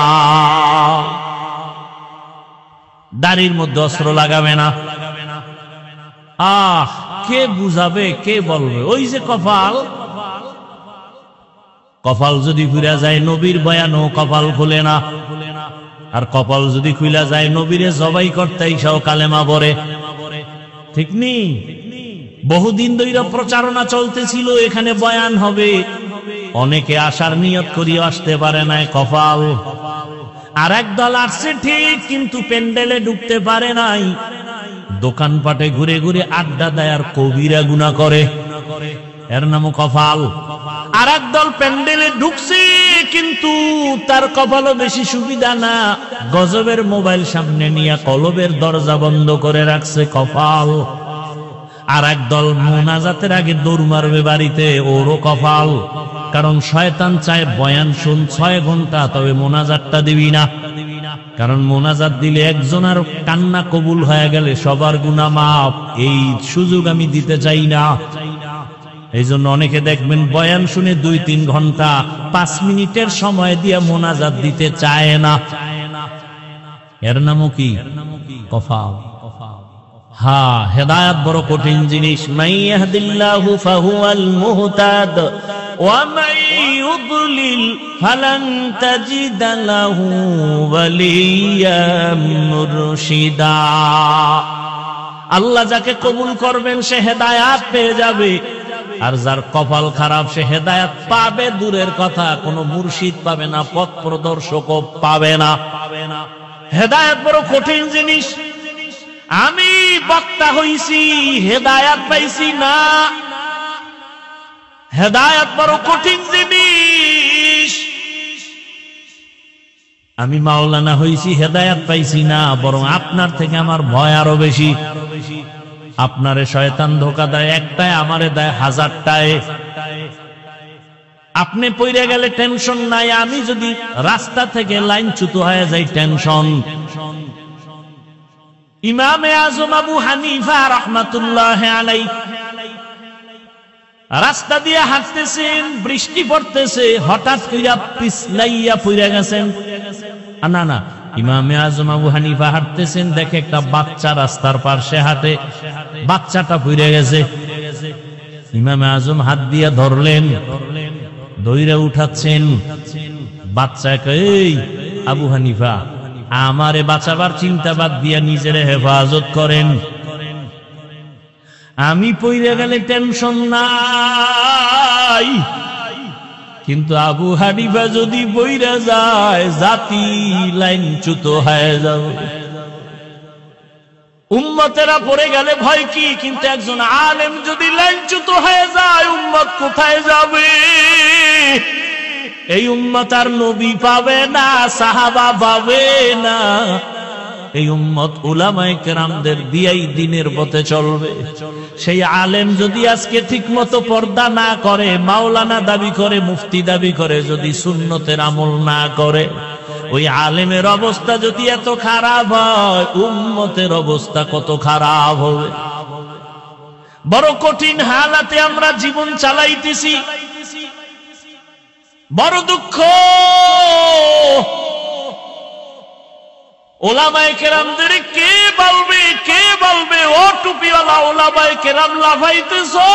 দাড়ির মধ্যে অস্ত্র লাগাবে না। কে বুঝাবে, কে বলবে? ওই যে কপাল, কপাল যদি খুলে যায় নবীর বয়ানও কপাল খুলে না। আর কপাল যদি খুলে যায় নবীরে জবাই করতে ইসাও কালেমা পড়ে। ঠিক নেই? বহুদিন ধরে প্রচারণা চলতেছিল এখানে বয়ান হবে, অনেকে আসার নিয়ত করিয়া আসতে পারে না, কপাল। আর এক দল আসছে ঠিক, কিন্তু প্যান্ডেলে ঢুকতে পারে নাই, দোকানপাটে ঘুরে ঘুরে আড্ডা দেয় আর কবিরা গুনাহ করে, এর নামও কপাল। আর এক দল প্যান্ডেলে ঢুকছে, কিন্তু তার কপালও বেশি সুবিধা না, গজবের মোবাইল সামনে নিয়ে কলবের দরজা বন্ধ করে রাখছে, কপাল। আর এক দল মোনাজাতের আগে দৌড় মারবে বাড়িতে, ওরও কপাল। কারণ শয়তান চায় বয়ান শুন 6 ঘন্টা, তবে মোনাজাতটা দিবি না। কারণ মোনাজাত দিলে একজনের কান্না কবুল হয়ে গেলে সবার গুনাহ মাফ, এই সুযোগ আমি দিতে চাই না। এই জন্য অনেকে দেখবেন বয়ান শুনে 2-3 ঘন্টা 5 মিনিটের সময় দিয়ে মোনাজাত দিতে চায় না, এর নামও কি? কপাল। হ্যাঁ, হেদায়েত বড় কঠিন জিনিস। মান ইয়াহদিল্লাহু ফাহুয়াল মুহতাদ ওয়া মান ইউদ্লিল ফালান তাজিদ লাহু ওয়ালিয়্যাম মুরশিদা। আল্লাহ যাকে কবুল করবেন সে হেদায়েত পেয়ে যাবে, আর যার কপাল খারাপ সে হেদায়েত পাবে দূরের কথা, কোনো মুর্শিদ পাবে না, পথ প্রদর্শকও পাবে না। হেদায়েত বড় কঠিন জিনিস। আমি বক্তা হইছি, হেদায়েত পাইছি না। হেদায়েত বড় কঠিন জিনিস। আমি মাওলানা হইছি, হেদায়েত পাইছি না, বরং আপনার থেকে আমার ভয় আরো বেশি। আপনারে শয়তান ধোঁকা দেয় একটায়, আমারে দেয় হাজারটায়। আপনি পইরে গেলে টেনশন নাই, আমি যদি রাস্তা থেকে লাইনচ্যুত হয়ে যাই টেনশন। ইমামে আজম আবু হানিফা রাহমাতুল্লাহ আলাইহি রাস্তা দিয়ে হাঁটতেছেন, বৃষ্টি পড়তেছে, হঠাৎ কইরা পিছলাইয়া পইরা গেছেন। না না, ইমামে আজম আবু হানিফা হাঁটতেছেন, দেখে একটা বাচ্চা রাস্তার পাশে হাঁটে, বাচ্চাটা পইরা গেছে। ইমামে আজম হাত দিয়া ধরলেন, দইরা উঠাচ্ছেন। বাচ্চা কই, এই আবু হানিফা, আমারে বাঁচাবার চিন্তা বাদ দিয়া নিজের হেফাজত করেন, আমি পইরা গেলে টেনশন নাই, কিন্তু আবু হানিফা যদি পইরা যায় জাতি লাইনচ্যুত হয়ে যাবে। উম্মতেরা পড়ে গেলে ভয় কি, কিন্তু একজন আলেম যদি লাইনচ্যুত হয়ে যায় উম্মত কোথায় যাবে? এই উম্মত আর নবী পাবে না, সাহাবা পাবে না, এই উম্মত উলামায়ে কেরামদের দিয়েই দিনের পথে চলবে। সেই আলেম যদি আজকে ঠিক মতো পর্দা না করে, মাওলানা দাবি করে, মুফতি দাবি করে, যদি সুন্নতের আমল না করে, ওই আলেমের অবস্থা যদি এত খারাপ হয়, উম্মতের অবস্থা কত খারাপ হবে। বড় কঠিন হালাতে আমরা জীবন চালাইতেছি, বড় দুঃখ। ওলামায়ে কেরামদের কে বলবে, কে বলবে? ও টুপিওয়ালা ওলামায়ে কেরাম লাফাইতেছো,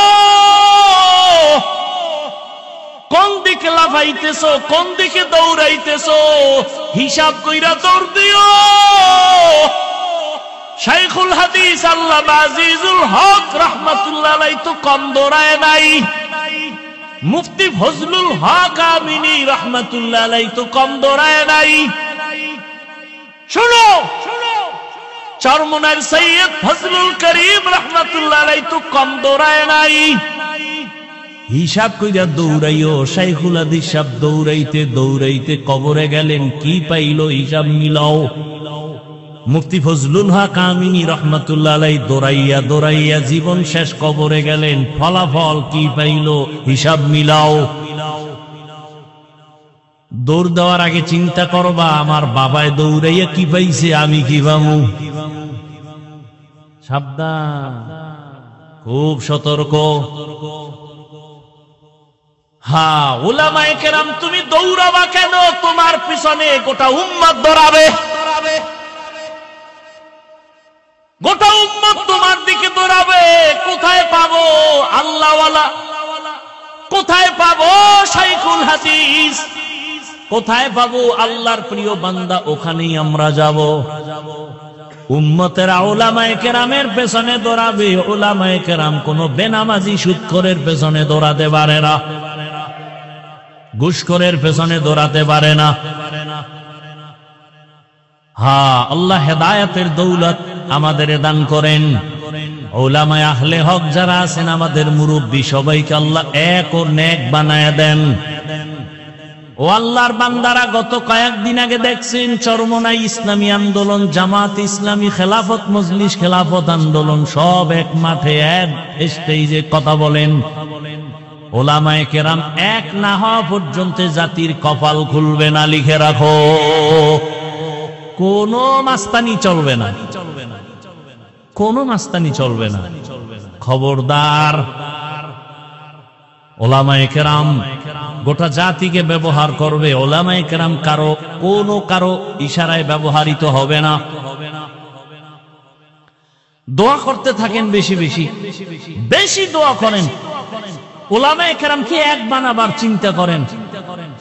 কোন দিকে লাফাইতেছো, কোন দিকে দৌড়াইতেছো? হিসাব কইরা দৌড় দিও। শাইখুল হাদিস আল্লামা আজিজুল হক রাহমাতুল্লাহ আলাইহি তো কম দৌড়ায় নাই, মুফতি ফজলুল হক আমিনী রাহমাতুল্লাহ আলাইহি তো কম দৌড়ায় নাই। শুনো, চরমনার সৈয়দ ফজলুল করিম রাহমাতুল্লাহ আলাইহি তো কম দৌড়ায় নাই। হিসাব কইরা দৌড়াইও। শাইখুল হাদিস সাহেব দৌড়াইতে দৌড়াইতে কবরে গেলেন, কি পাইল হিসাব মিলাও। মুফতি ফজলুল হক আমিনী রাহমাতুল্লাহ আলাইহি দৌড়াইয়া দৌড়াইয়া জীবন শেষ, কবরে গেলেন, ফলাফল কি পাইল হিসাব মিলাও। দৌড় দেওয়ার আগে চিন্তা করবা, আমার বাবায় দৌড়াইয়া কি পাইছে, আমি কি পামু। সাবধান, খুব সতর্ক। হ্যাঁ, উলামায়ে কেরাম তুমি দৌড়াবা কেন? তোমার পিছনে গোটা উম্মত দৌড়াবে, গোটা উম্মত তোমার দিকে দৌড়াবে। কোথায় পাবো আল্লাহওয়ালা, কোথায় পাবো শাইখুল হাদিস, কোথায় পাবো আল্লাহর প্রিয় বান্দা? ওখানেই আমরা যাব। উম্মতেরা উলামায়ে কেরামের পেছনে দৌড়াবে। উলামায়ে কেরাম কোন বেনামাজি সুদখোরের পেছনে দৌড়াতে পারে না, ঘুষখোরের পেছনে দৌড়াতে পারে না। হ্যাঁ, আল্লাহ হেদায়েতের দৌলত আমাদের দান করেন। উলামায়ে আহলে হক যারা আছেন, আমাদের মুরব্বী, সবাইকে আল্লাহ এক ও নেক বানায় দেন। ও আল্লাহর বান্দারা, গত কয়েকদিন আগে দেখছেন চরমনাই ইসলামী আন্দোলন, জামাত ইসলামী, খেলাফত মজলিস, খেলাফত আন্দোলন সব এক মাঠে এক স্টেজে কথা বলেন। ওলামায়ে কেরাম এক না হওয়া পর্যন্ত জাতির কপাল খুলবে না, লিখে রাখো। কোন মাস্তানি চলবে না, কোন মাস্তানি চলবে না, খবরদার। ওলামায়ে কেরাম গোটা জাতিকে ব্যবহার করবে। ওলামায়ে কেরাম কারো ইশারায় ব্যবহৃত হবে না। দোয়া করতে থাকেন, বেশি বেশি বেশি দোয়া করেন। ওলামায়ে কেরাম কি এক বানাবার চিন্তা করেন?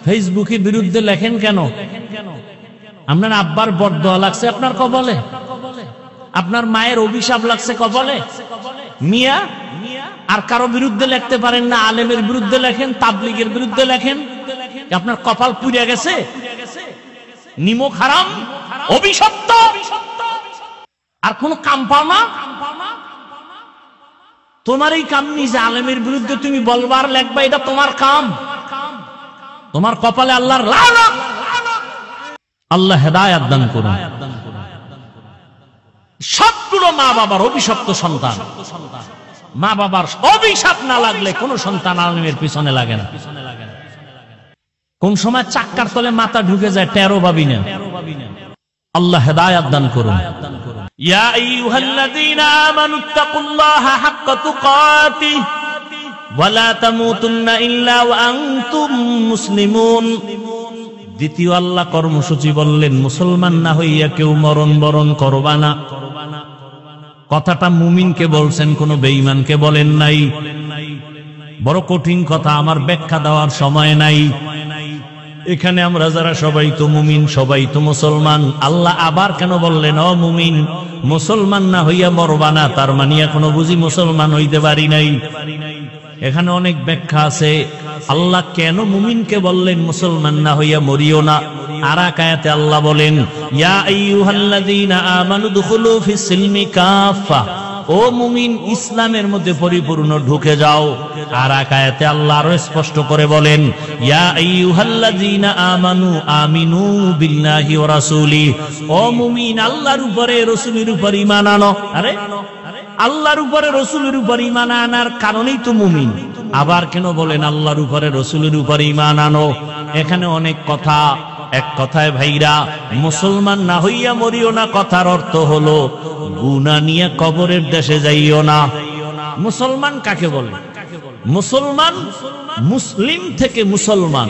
ফেসবুকে বিরুদ্ধে লেখেন কেন? আপনার আব্বার বরদোয়া লাগছে আপনার কবলে, আপনার মায়ের অভিশাপ লাগছে কবলে। মিয়া আর কারো বিরুদ্ধে লিখতে পারেন না, আলেমের বিরুদ্ধে লেখেন, তাবলীগের বিরুদ্ধে লেখেন, আপনার কপাল পুড়ে গেছে, নিমক হারাম, অভিশপ্ত, আর কোন কাম পাও না। তোমার এই কাম নি যে আলেমের বিরুদ্ধে তুমি বলবার লেখবা, এটা তোমার কাম, তোমার কপালে আল্লাহর লানত। আল্লাহ হেদায়েত দান করুন। সবগুলো মা বাবার অভিশপ্ত সন্তান। মা বাবার অভিশাপ না লাগলে কোন সন্তান আলেমের পিছনে লাগে না। কোন সময় চাক্কার তলে মাথা ঢুকে যায় টেরো ভাবি না। আল্লাহ হেদায়েত দান করুন। ইয়া আইয়ুহাল্লাযীনা আমানুত্তাকুল্লাহা হাক্কা তুকাতিহি ওয়া লা তামুতুন্না ইল্লা ওয়া আনতুম মুসলিমুন। দ্বিতীয় আল্লাহ কর্মসূচি বললেন, মুসলমান না হইয়া কেউ মরণ বরণ করবা না। কথাটা মুমিনকে বলছেন, কোন বেঈমানকে বলেন নাই। বড় কঠিন কথা, আমার ব্যাখ্যা দেওয়ার সময় নাই। এখানে আমরা যারা সবাই তো মুমিন, সবাই তো মুসলমান। আল্লাহ আবার কেন বললেন ও মুমিন মুসলমান না হইয়া মরবা না? তার মানে এখনো বুঝি মুসলমান হইতে পারি নাই। এখানে অনেক ব্যাখ্যা আছে। আল্লাহ কেন মুমিনকে বললেন মুসলমান না হইয়া মরিও না? আর এক আয়াতে আল্লাহ বলেন, ইয়া আইয়ুহাল্লাযীনা আমানু দুখুলু ফিস সিলমি কাফা, ও মুমিন ইসলামের মধ্যে পরিপূর্ণ ঢুকে যাও। আর এক আয়াতে আল্লাহ আরো স্পষ্ট করে বলেন, ইয়া আইয়ুহাল্লাযীনা আমানু আমিনু বিল্লাহি ওয়া রাসূলি, ও মুমিন আল্লাহর উপরে রাসূলের উপর ঈমান আনো। আরে আল্লাহর উপরে রাসূলের উপর ঈমান আনার কারণেই তো মুমিন। আবার কেন বলেন আল্লাহর উপরে রাসূলের উপর ঈমান আনো? এখানে অনেক কথা। এক কথায় ভাইরা, মুসলমান না হইয়া মরিও না কথার অর্থ হলো গুনাহ নিয়ে কবরের দেশে যাইও না। মুসলমান কাকে বলে? মুসলমান মুসলিম থেকে মুসলমান,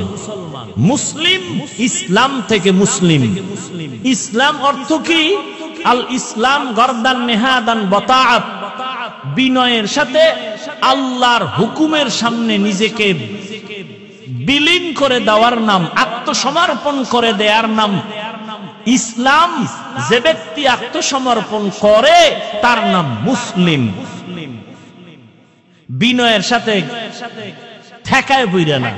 মুসলিম ইসলাম থেকে মুসলিম। ইসলাম অর্থ কি? আল ইসলাম গরদান নেহাদান বতাআত, বিনয়ের সাথে আল্লাহর হুকুমের সামনে নিজেকে বিলীন করে দেওয়ার নাম, আত্মসমর্পণ করে দেওয়ার নাম ইসলাম। যে ব্যক্তি আত্মসমর্পণ করে তার নাম মুসলিম। বিনয়ের সাথে ঠেকায় বইরা না।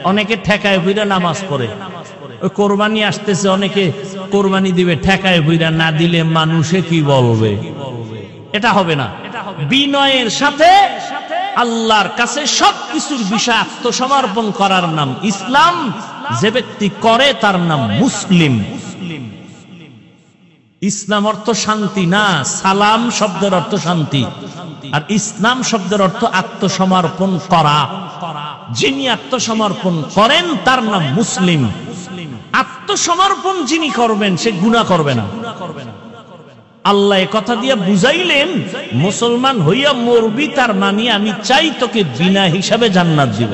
অনেকে ঠেকায় বইরা নামাজ পড়ে। ওই কোরবানি আসতেছে, অনেকে কোরবানি দিবে ঠেকায় বইরা, না দিলে মানুষে কি বলবে। এটা হবে না। বিনয়ের সাথে আল্লাহর কাছে সবকিছুর বিষয় আত্মসমর্পণ করার নাম ইসলাম। যে ব্যক্তি করে তার নাম মুসলিম। ইসলাম অর্থ শান্তি না, সালাম শব্দের অর্থ শান্তি, আর ইসলাম শব্দের অর্থ আত্মসমর্পণ করা। যিনি আত্মসমর্পণ করেন তার নাম মুসলিম। আত্মসমর্পণ যিনি করবেন সে গুনাহ করবে না। আল্লাহ কথা দিয়ে বুঝাইলেন, মুসলমান হইয়া মরবি তার মানে আমি চাই তোকে বিনা হিসাবে জান্নাত দিব।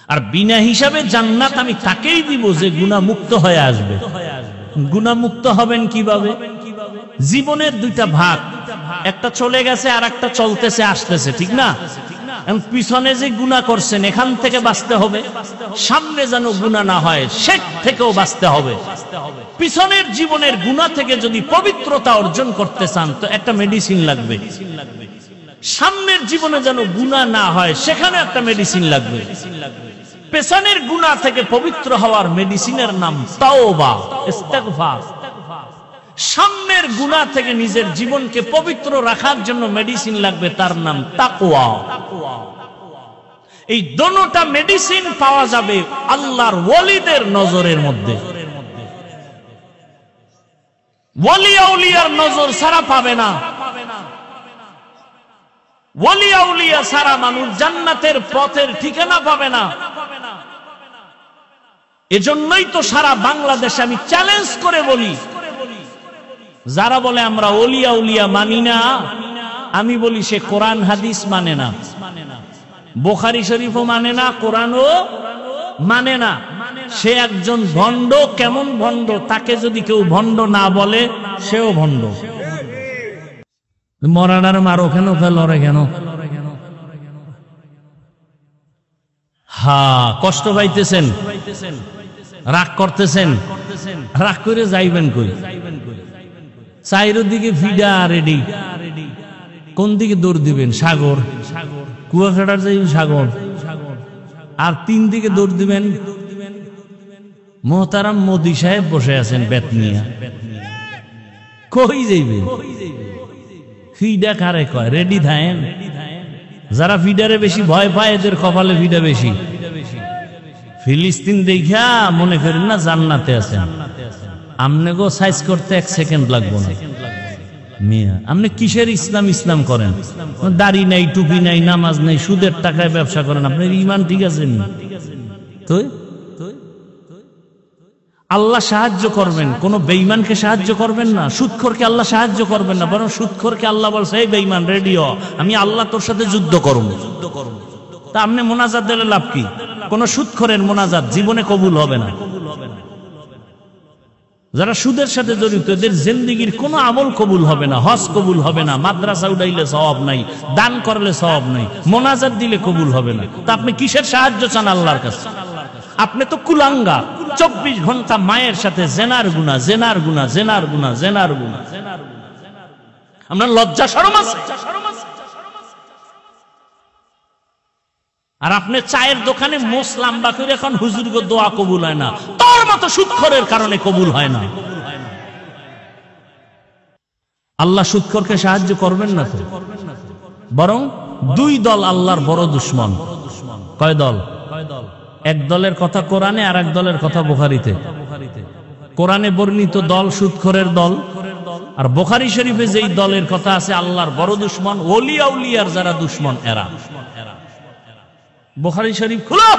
আর বিনা হিসাবে জান্নাত আমি তাকেই দিব যে গুনাহ মুক্ত হয়ে আসবে। গুনাহ মুক্ত হবেন কিভাবে? জীবনের দুইটা ভাগ, একটা চলে গেছে আর একটা চলতেছে আসতেছে, ঠিক না? পিছনে যে গুনাহ করছেন এখান থেকে বাঁচতে হবে, সামনে যেন গুনাহ না হয় সে থেকেও বাঁচতে হবে। পিছনের জীবনের গুনাহ থেকে যদি পবিত্রতা অর্জন করতে চান তো একটা মেডিসিন লাগবে। সামনের জীবনে যেন গুনাহ না হয় সেখানে একটা মেডিসিন লাগবে। পেছনের গুনাহ থেকে পবিত্র হওয়ার মেডিসিনের নাম তাওবা, ইস্তিগফার। সামনের গুনাহ থেকে নিজের জীবনকে পবিত্র রাখার জন্য মেডিসিন লাগবে, তার নাম তাকওয়া। এই দুটোটা মেডিসিন পাওয়া যাবে আল্লাহর ওয়ালিদের নজরের মধ্যে। ওয়ালি আউলিয়ার নজর ছাড়া পাবে না। ওয়ালি আউলিয়া ছাড়া মানুষ জান্নাতের পথের ঠিকানা পাবে না। এজন্যই তো সারা বাংলাদেশে আমি চ্যালেঞ্জ করে বলি, যারা বলে আমরা ওলিয়া উলিয়া মানি না, আমি বলি সে কোরআন হাদিস মানে না, বুখারী শরীফও মানে না, কোরআনও মানে না। সে একজন ভণ্ড। কেমন ভণ্ড? তাকে যদি কেউ ভণ্ড না বলে সেও ভণ্ড। মরানার মারো কেন, ফেলরে কেন? হ্যাঁ, কষ্ট পাইতেছেন, রাগ করতেছেন, রাগ করে যাইবেন কই? চাইরদিকে ফিডা রেডি, কোন দিকে দৌড় দিবেন? সাগর, কুয়াকাটার যাই সাগর। আর তিন দিকে দৌড় দিবেন মোহতারাম মোদি সাহেব বসে আছেন বেত নিয়ে। কই যাইবেন? ফিডা কারে কয়? রেডি থাকেন। যারা ফিডারে বেশি ভয় পায় এদের কপালে ফিডা বেশি। ফিলিস্তিন দেখা মনে করেন না জান্নাতে আছেন। আমনে গো সাইজ করতে 1 সেকেন্ড লাগবো না। মিয়া আপনি কিসের ইসলাম ইসলাম করেন? দাড়ি নাই, টুপি নাই, নামাজ নাই, সুদের টাকায় ব্যবসা করেন। আপনার ঈমান ঠিক আছে? তো আল্লাহ সাহায্য করবেন, কোন বেঈমানকে সাহায্য করবেন না। সুদখোরকে আল্লাহ সাহায্য করবেন না, বরং সুদখোরকে আল্লাহ বলছে এই বেঈমান রেডি হ, আমি আল্লাহ তোর সাথে যুদ্ধ করব। তা আপনি মোনাজাত দিলে লাভ কি? কোন সুদখোরের মোনাজাত জীবনে কবুল হবে না। যারা সুদের সাথে জড়িত এদের জিন্দেগির কোনো আমল কবুল হবে না, হজ কবুল হবে না, মাদ্রাসা উঠাইলে সওয়াব নাই, দান করলে সওয়াব নাই, মোনাজাত দিলে কবুল হবে না। তা আপনি কিসের সাহায্য চান আল্লাহর কাছে? আপনি তো কুলাঙ্গা। 24 ঘন্টা মায়ের সাথে জেনার গুনাহ, জেনার গুনাহ, জেনার গুনাহ, জেনার গুনাহ। আপনার লজ্জা শরম আছে? আর আপনি চায়ের দোকানে মোষ লাম্বা করে এখন হুজুরকে দোয়া কবুল হয় না, তোর মতো সুদখোরের কারণে কবুল হয় না। আল্লাহ সুদখোরকে সাহায্য করবেন না তো, বরং 2 দল আল্লাহর বড় দুশমন। কয় দল? এক দলের কথা কোরআনে, আর এক দলের কথা বুখারীতে। কোরআনে বর্ণিত দল সুদখোরের দল, আর বুখারী শরীফে যেই দলের কথা আছে আল্লাহর বড় দুশমন, ওলি আউলিয়ার যারা দুশমন এরা। বুখারী শরীফ খুলো।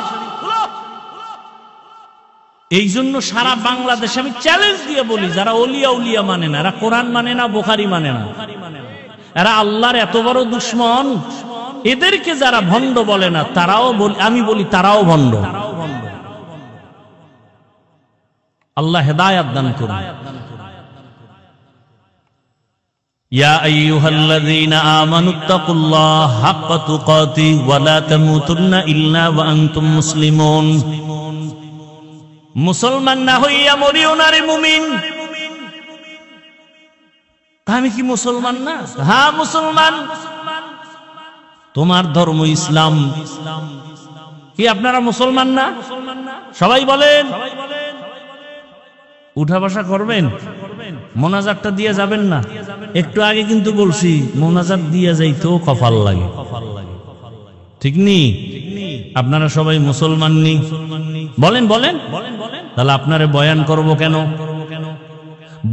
এই জন্য সারা বাংলাদেশে আমি চ্যালেঞ্জ দিয়ে বলি, যারা ওলি আউলিয়া মানে না, এরা কোরআন মানে না, বুখারী মানে না, এরা আল্লাহর এত বড় দুশমন, এদেরকে যারা ভণ্ড বলে না তারাও আমি বলি তারাও ভণ্ড। আল্লাহ হেদায়েত দান করুন। ইয়া আইয়ুহাল্লাযীনা আমানুত্তাকুল্লাহা হাক্কা তুকাতিহি ওয়া লা তামুতুন্না ইল্লা ওয়া আনতুম মুসলিমুন। মুসলমান না হইয়া মরিও না রে মুমিন। আমি কি মুসলমান না? হ্যাঁ মুসলমান। তোমার ধর্ম ইসলাম। কি আপনারা মুসলমান না? সবাই বলেন। উঠা বসা করবেন, মোনাজাতটা দিয়ে যাবেন না। একটু আগে কিন্তু বলছি মোনাজাত দিয়ে যাইতেও কপাল লাগে, ঠিক নি? আপনারা সবাই মুসলমান নি? বলেন বলেন। তাহলে আপনারে বয়ান করব কেন?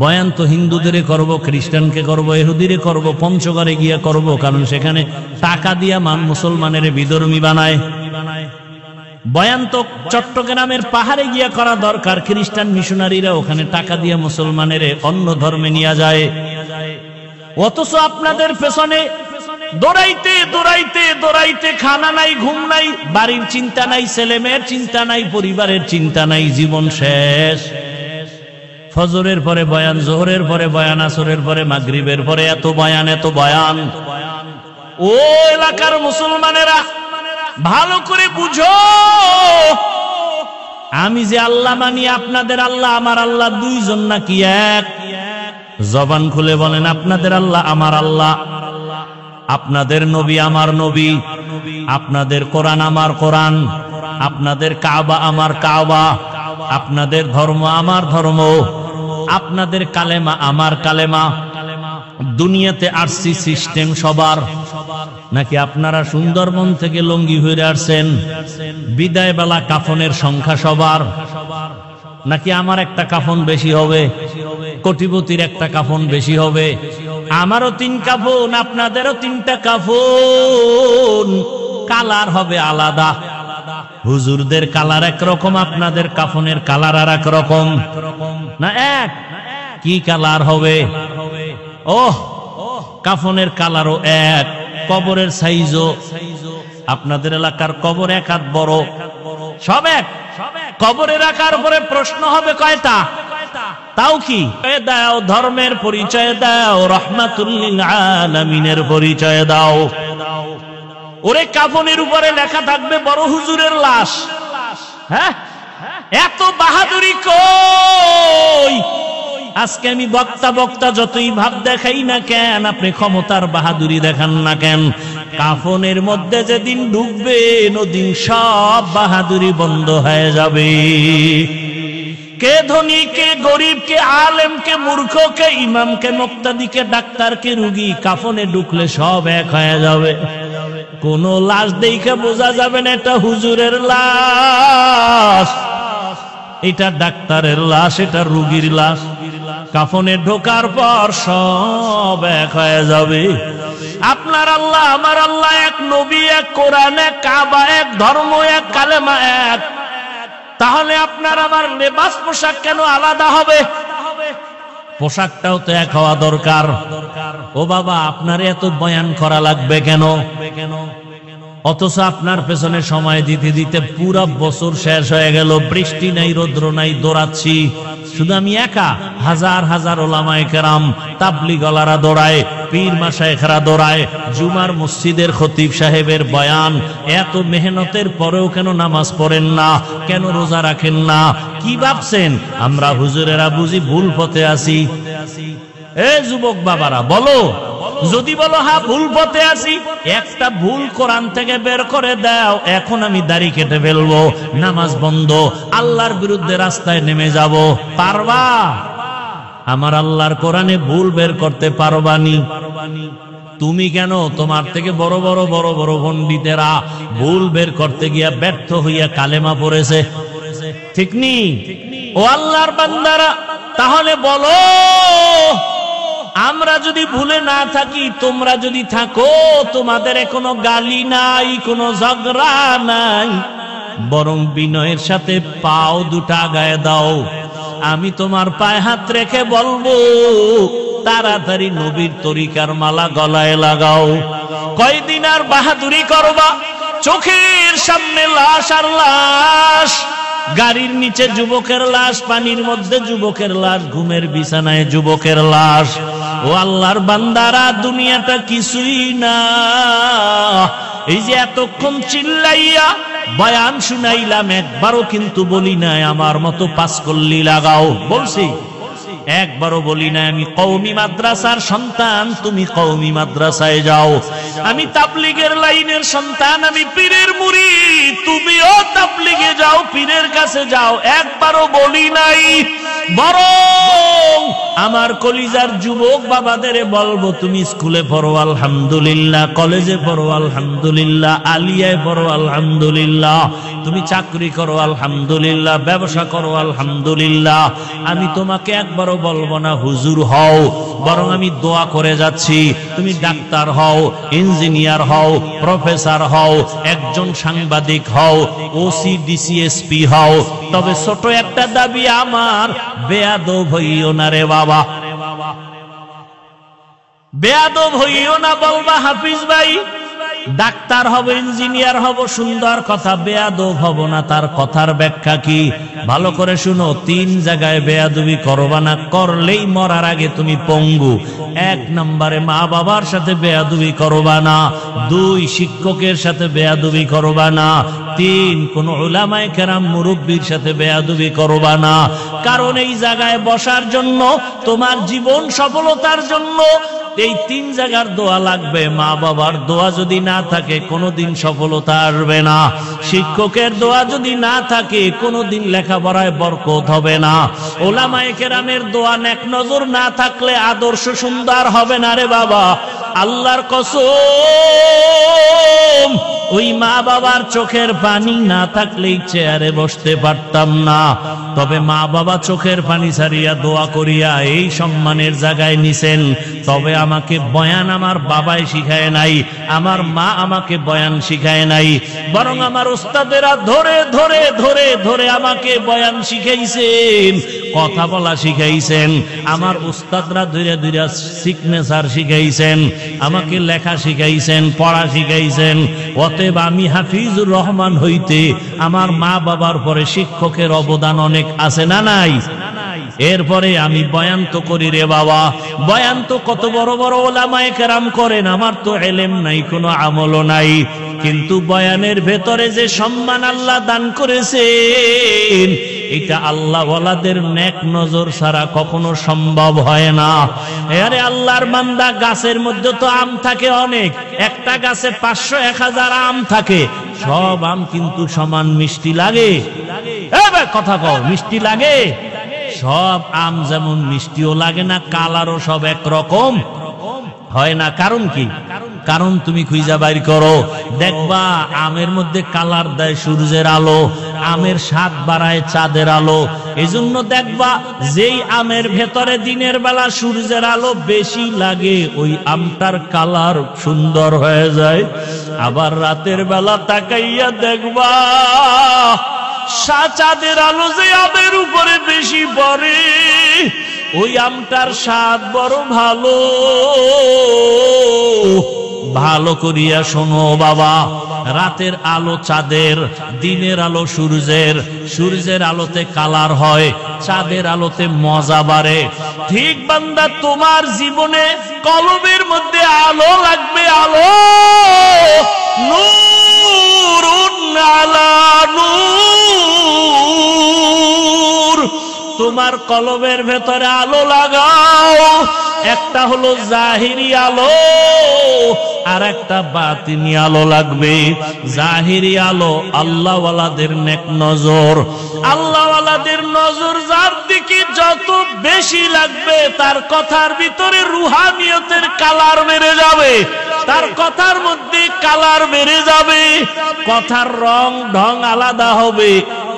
বয়ান তো হিন্দুদের করব, খ্রিস্টানকে করব, ইহুদিরে করব, পঞ্চগড়ে গিয়া করব, কারণ সেখানে টাকা দিয়া মুসলমানের বিধর্মী বানায়। বয়ান তো চট্টগ্রামের পাহাড়ে গিয়া করা দরকার। খ্রিস্টান মিশনারিরা ওখানে টাকা দিয়া মুসলমানের অন্য ধর্মে নিয়ে যায়। অথচ আপনাদের পেছনে দৌড়াইতে দৌড়াইতে দৌড়াইতে খানা নাই, ঘুম নাই, বাড়ির চিন্তা নাই, ছেলে মেয়ের চিন্তা নাই, পরিবারের চিন্তা নাই, জীবন শেষ। ফজরের পরে বয়ান, জোহরের পরে বয়ান, আসরের পরে মাগরিবের পরে এত বয়ান, এত বয়ান। ও এলাকার মুসলমানেরা ভালো করে বুঝো, আমি যে আল্লাহ মানি, আপনাদের আল্লাহ আমার আল্লাহ দুইজন নাকি এক? জবান খুলে বলেন আপনাদের আল্লাহ আমার আল্লাহ, আপনাদের নবী আমার নবী, আপনাদের কোরআন আমার কোরআন, আপনাদের কাবা আমার কাবা, আপনাদের ধর্ম আমার ধর্ম, আপনাদের কালেমা আমার কালেমা। দুনিয়াতে আসছি সিস্টেম সবার, নাকি আপনারা সুন্দরবন থেকে লঙ্গি হয়ে আসছেন? বিদায় বেলা কাফনের সংখ্যা সবার, নাকি আমার একটা কাফন বেশি হবে, কোটিপতির একটা কাফন বেশি হবে? আমারও 3 কাফন, আপনাদেরও 3টা কাফন, কালার হবে আলাদা। হুজুরদের কালার একরকম, আপনাদের কাফনের কালার আর এক রকম না এক? কি কালার হবে? ওহ, কাফনের কালারও এক, কবরের সাইজও। আপনাদের এলাকার কবর 1 হাত বড়, সব এক। কবরে রাখার পরে প্রশ্ন হবে কয়টা? তাও কি দাও, ধর্মের পরিচয় দাও, রাহমাতুল লিল আলামিনের পরিচয় দাও। ওরে কাফনের উপরে লেখা থাকবে বড় হুজুরের লাশ। হ্যাঁ, এত বাহাদুরি কই? আজকে আমি বক্তা বক্তা যতই ভাব দেখাই না কেন, আপনি ক্ষমতার বাহাদুরি দেখান না কেন, কাফনের মধ্যে যেদিন ঢুকবেন ওদিন সব বাহাদুরি বন্ধ হয়ে যাবে। কে ধনী, কে গরিব, কে আলেম, কে মূর্খ, কে ইমাম, কে মুক্তাদি, কে ডাক্তার, কে রুগী, কাফনে ঢুকলে সব এক হয়ে যাবে। কোন লাশ দেখে বোঝা যাবে না এটা হুজুরের লাশ, এটা ডাক্তারের লাশ, এটা রুগীর লাশ। কাফনে ঢোকার পর সব এক হয়ে যাবে। আপনার আল্লাহ, আমার আল্লাহ এক, নবী এক, কোরআন এক, কাবা এক, ধর্ম এক, কালেমা এক। তাহলে আপনার আমার লেবাস পোশাক কেন আলাদা হবে? পোশাকটাও তো এক হওয়া দরকার। ও বাবা, আপনার এত বয়ান করা লাগবে কেন? অথচ আপনার পেছনে সময় দিতে দিতে পুরো বছর শেষ হয়ে গেল, বৃষ্টি নাই, রৌদ্র নাই, দৌড়াচ্ছি। শুধু আমি একা, হাজার হাজার ওলামায়ে কেরাম, তাবলীগওয়ালারা দৌড়ায়, পীর মাশায়েখরা দৌড়ায়, জুমার মসজিদের খতিব সাহেবের বয়ান। এত মেহনতের পরেও কেন নামাজ পড়েন না? কেন রোজা রাখেন না? কি ভাবছেন আমরা হুজুরেরা বুঝি ভুল পথে আছি? এ যুবক বাবারা বলো, যদি বলো হ্যাঁ ভুল পথে আছি, একটা ভুল কোরআন থেকে বের করে দাও, এখন আমি দাড়ি কেটে ফেলবো, নামাজ বন্ধ, আল্লাহর বিরুদ্ধে রাস্তায় নেমে যাব। পারবা? আমার আল্লাহর কোরআনে ভুল বের করতে পারবানি? তুমি কেন? তোমার থেকে বড় বড় বড় বড় পণ্ডিতেরা ভুল বের করতে গিয়া ব্যর্থ হইয়া কালেমা পড়েছে, ঠিক নি? ও আল্লাহর বান্দারা, তাহলে বলো, আমরা যদি ভুলে না থাকি, তোমরা যদি থাকো, তোমাদের কোনো গালি নাই, কোনো ঝগড়া নাই, বরং বিনয়ের সাথে পাও দুটা আগায় দাও। আমি তোমার পায়ে হাত রেখে বলবো, তাড়াতাড়ি নবীর তরিকার মালা গলায় লাগাও। কয়দিন আর বাহাদুরি করবা? চোখের সামনে লাশ আর লাশ, গাড়ির নিচে যুবকের লাশ, পানির মধ্যে যুবকের লাশ, ঘুমের বিছানায় যুবকের লাশ। ও আল্লাহর বান্দারা, দুনিয়াটা কিছুই না। এই যে এতক্ষণ চিল্লাইয়া বয়ান শুনাইলাম, একবারও কিন্তু বলি নাই আমার মতো পাঁচকল্লি লাগাও। বলছি? একবারও বলি নাই আমি কওমি মাদ্রাসার সন্তান, তুমি কওমি মাদ্রাসায় যাও। আমি তাবলীগের লাইনের সন্তান, আমি পীরের মুরিদ, তুমিও তাবলীগে যাও, পীরের কাছে যাও। একবারও বলি নাই। বরং আমার কলিজার যুবক বাবাদের বলবো, তুমি স্কুলে পড়ো আলহামদুলিল্লাহ, কলেজে পড়ো আলহামদুলিল্লাহ, আলিয়ায় পড়ো আলহামদুলিল্লাহ, তুমি চাকরি করো আলহামদুলিল্লাহ, ব্যবসা করো আলহামদুলিল্লাহ। আমি তোমাকে একবারও বলবো না হুজুর হও, বরং আমি দোয়া করে যাচ্ছি, তুমি ডাক্তার হও, ইঞ্জিনিয়ার হও, প্রফেসর হও, একজন সাংবাদিক হও, ওসি ডিসিএসপি হও। তবে ছোট একটা দাবি আমার, বেয়াদব হইও না রে বাবা, বেয়াদব হইও না। বলবা হাফিজ ভাই ডাক্তার হব, ইঞ্জিনিয়ার হব, সুন্দর কথা, বেয়াদব হব না, তার কথার ব্যাখ্যা কি? ভালো করে শুনো, 3 জায়গায় বেয়াদবি করবা না, করলেই মরার আগে তুমি পঙ্গু। 1 নম্বরে মা বাবার সাথে বেয়াদবি করবা না, 2 শিক্ষকের সাথে বেয়াদবি করবা না, 3 কোন উলামায়ে কেরাম মুরব্বির সাথে বেয়াদবি করবা না। কারণ এই জায়গায় বসার জন্য, তোমার জীবন সফলতার জন্য এই 3 জায়গার দোয়া লাগবে। মা বাবার দোয়া যদি না থাকে, কোনোদিন সফলতা আসবে না। শিক্ষকের দোয়া যদি না থাকে, কোনোদিন লেখাপড়ায় বরকত হবে না। উলামায়ে কেরামের দোয়া নেক নজর না থাকলে আদর্শ সুন্দর হবে না রে বাবা। আল্লাহর কসম, ওই মা বাবার চোখের পানি না থাকলে চেয়ারে বসতে পারতাম না। তবে মা বাবা চোখের পানি ছাড়িয়া দোয়া করিয়া এই সম্মানের জায়গায় নিছেন। তবে আমাকে বয়ান আমার বাবাই শিখায় নাই, আমার মা আমাকে বয়ান শিখায় নাই, বরং আমার ওস্তাদেরা ধরে ধরে ধরে ধরে আমাকে বয়ান শিখাইছেন, কথা বলা শিখাইছেন। আমার ওস্তাদরা ধীরে ধীরে সিগনেচার শিখাইছেন, আমাকে লেখা শিখাইছেন, পড়া শিখাইছেন। অতএব আমি হাফিজুর রহমান হইতে আমার মা বাবার পরে শিক্ষকের অবদান অনেক আছে না নাই? এরপরে আমি বয়ান তো করি রে বাবা, বয়ান তো কত বড় বড় ওলামায়ে কেরাম করেন, আমার তো ইলম নাই, কোনো আমলও নাই। কিন্তু বয়ানের ভেতরে যে সম্মান আল্লাহ দান করেছেন, এটা আল্লাহ ওয়ালাদের নেক নজর ছাড়া কখনো সম্ভব হয় না। আরে আল্লাহর বান্দা, গাছের মধ্যে তো আম থাকে অনেক, একটা গাছে 500-1000 আম থাকে, সব আম কিন্তু সমান মিষ্টি লাগে? কথা কও, মিষ্টি লাগে? সব আম যেমন মিষ্টিও লাগে না, কালারও সব একরকম হয় না। কারণ কি? কারণ তুমি খুঁজা বাইর করো, দেখবা আমের মধ্যে কালার দেয় সূর্যের আলো, আমের স্বাদ বাড়ায় চাঁদের আলো। এজন্য দেখবা যেই আমের ভেতরে দিনের বেলা সূর্যের আলো বেশি লাগে, ওই আমটার কালার সুন্দর হয়ে যায়। আবার রাতের বেলা তাকাইয়া দেখবা চাঁদের আলো যে আমের উপরে বেশি পড়ে, ওই আমটার স্বাদ বড় ভালো। ভালো করিয়া শোনো বাবা, রাতের আলো চাঁদের, দিনের আলো সূর্যের, সূর্যের আলোতে কালার হয়, চাঁদের আলোতে মজা বাড়ে। ঠিক বান্দা তোমার জীবনে কলবের মধ্যে আলো লাগবে, আলো, নূরুন আলা নূর। তোমার কলবের ভেতরে আলো লাগাও, একটা হলো জাহিরি আলো আর একটা বাতিনি আলো লাগবে। জাহিরি আলো আল্লাহওয়ালাদের নেক নজর, আল্লাহওয়ালাদের নজর যার দিকে যত বেশি লাগবে তার কথার ভিতরে রুহানিয়তের কালার বেড়ে যাবে, তার কথার মধ্যে কালার বেড়ে যাবে, কথার রং ঢং আলাদা হবে।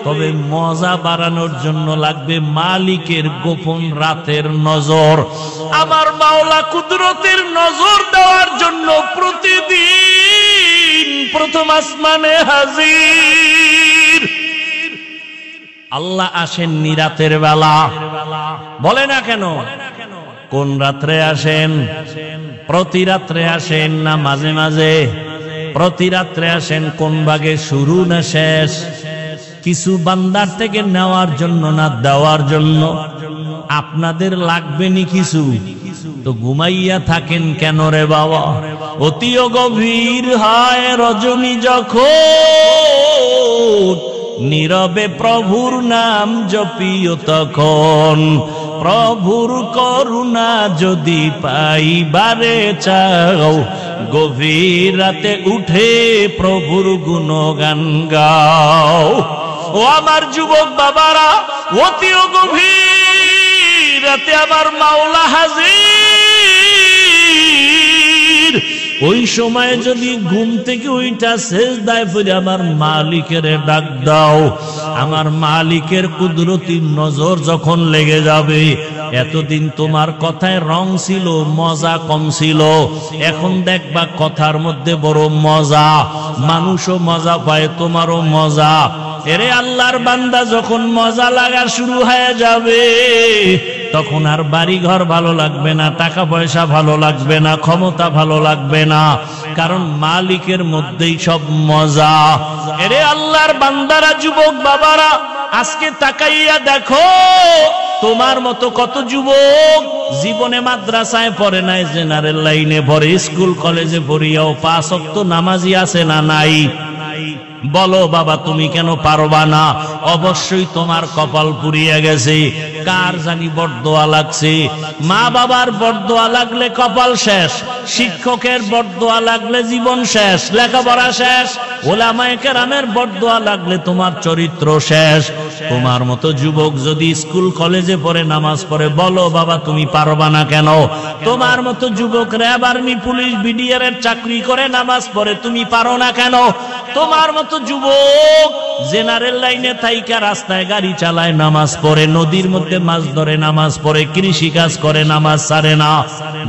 তবে মজা বাড়ানোর জন্য লাগবে মালিকের গোপন রাতের নজর। আমার মাওলা কুদরতের নজর দেওয়ার জন্য প্রতিদিন প্রথম আসমানে হাজির। আল্লাহ আসেন রাতের বেলা, বলে না কেন? কোন রাত্রে আসেন? প্রতি রাত্রে আসেন না মাঝে মাঝে? প্রতি রাত্রে আসেন। কোন ভাগে, শুরু না শেষ? কিছু বান্দার থেকে নেওয়ার জন্য না দেওয়ার জন্য? আপনাদের লাগবে নি কিছু, তো ঘুমাইয়া থাকেন কেন রে বাবা? অতিও গভীর হয় রজনী যখন, নীরবে প্রভুর নাম জপিও তখন। প্রভুর করুণা যদি পাইবারে চাও, গভীর রাতে উঠে প্রভুর গুণগান গাও। ও আমার যুবক বাবারা, অতিও গভীর রাতে আমার মাওলা হাজির। ওই সময় যদি ঘুম থেকে ওইটা সেজদায় পড়ে আমার মালিকের ডাক দাও, আমার মালিকের কুদরতি নজর যখন লেগে যাবে। এতদিন তোমার কথায় রং ছিল, মজা কম ছিল, এখন দেখবা কথার মধ্যে বড় মজা, মানুষও মজা পায়, তোমারও মজা। এরে আল্লাহর বান্দা, যখন মজা লাগা শুরু হয়ে যাবে তখন আর বাড়ি ঘর ভালো লাগবে না, টাকা পয়সা ভালো লাগবে না, ক্ষমতা ভালো লাগবে না, কারণ মালিকের মধ্যেই সব মজা। এরে আল্লাহর বান্দারা, যুবক বাবারা, আজকে তাকাইয়া দেখো তোমার মতো কত যুবক জীবনে মাদ্রাসায় পড়ে নাই, জেনারেল লাইনে পড়ে, স্কুল কলেজে পড়িয়াও 5 ওয়াক্ত নামাজি আছে না নাই? বলো বাবা, তুমি কেন পারবা না? অবশ্যই তোমার কপাল পুড়িয়ে গেছে। কার জানি বরদোয়া লাগছে। মা বাবার বরদোয়া লাগলে কপাল শেষ, শিক্ষকের বরদোয়া লাগলে জীবন শেষ, লেখাপড়া শেষ, ওলামায়ে কেরামের বরদোয়া লাগলে তোমার চরিত্র শেষ। তোমার মতো যুবক যদি স্কুল কলেজে পড়ে নামাজ পড়ে, বলো বাবা তুমি পারবা না কেন? তোমার মতো যুবক র্যাব, আর্মি, পুলিশ, বিডিআর এর চাকরি করে নামাজ পড়ে, তুমি পারো না কেন? তোমার মতো যুবক জেনারেল লাইনে থাইকা রাস্তায় গাড়ি চালায়, নামাজ পড়ে, নদীর মধ্যে মাছ ধরে নামাজ পড়ে, কৃষি কাজ করে, নামাজ ছাড়ে না,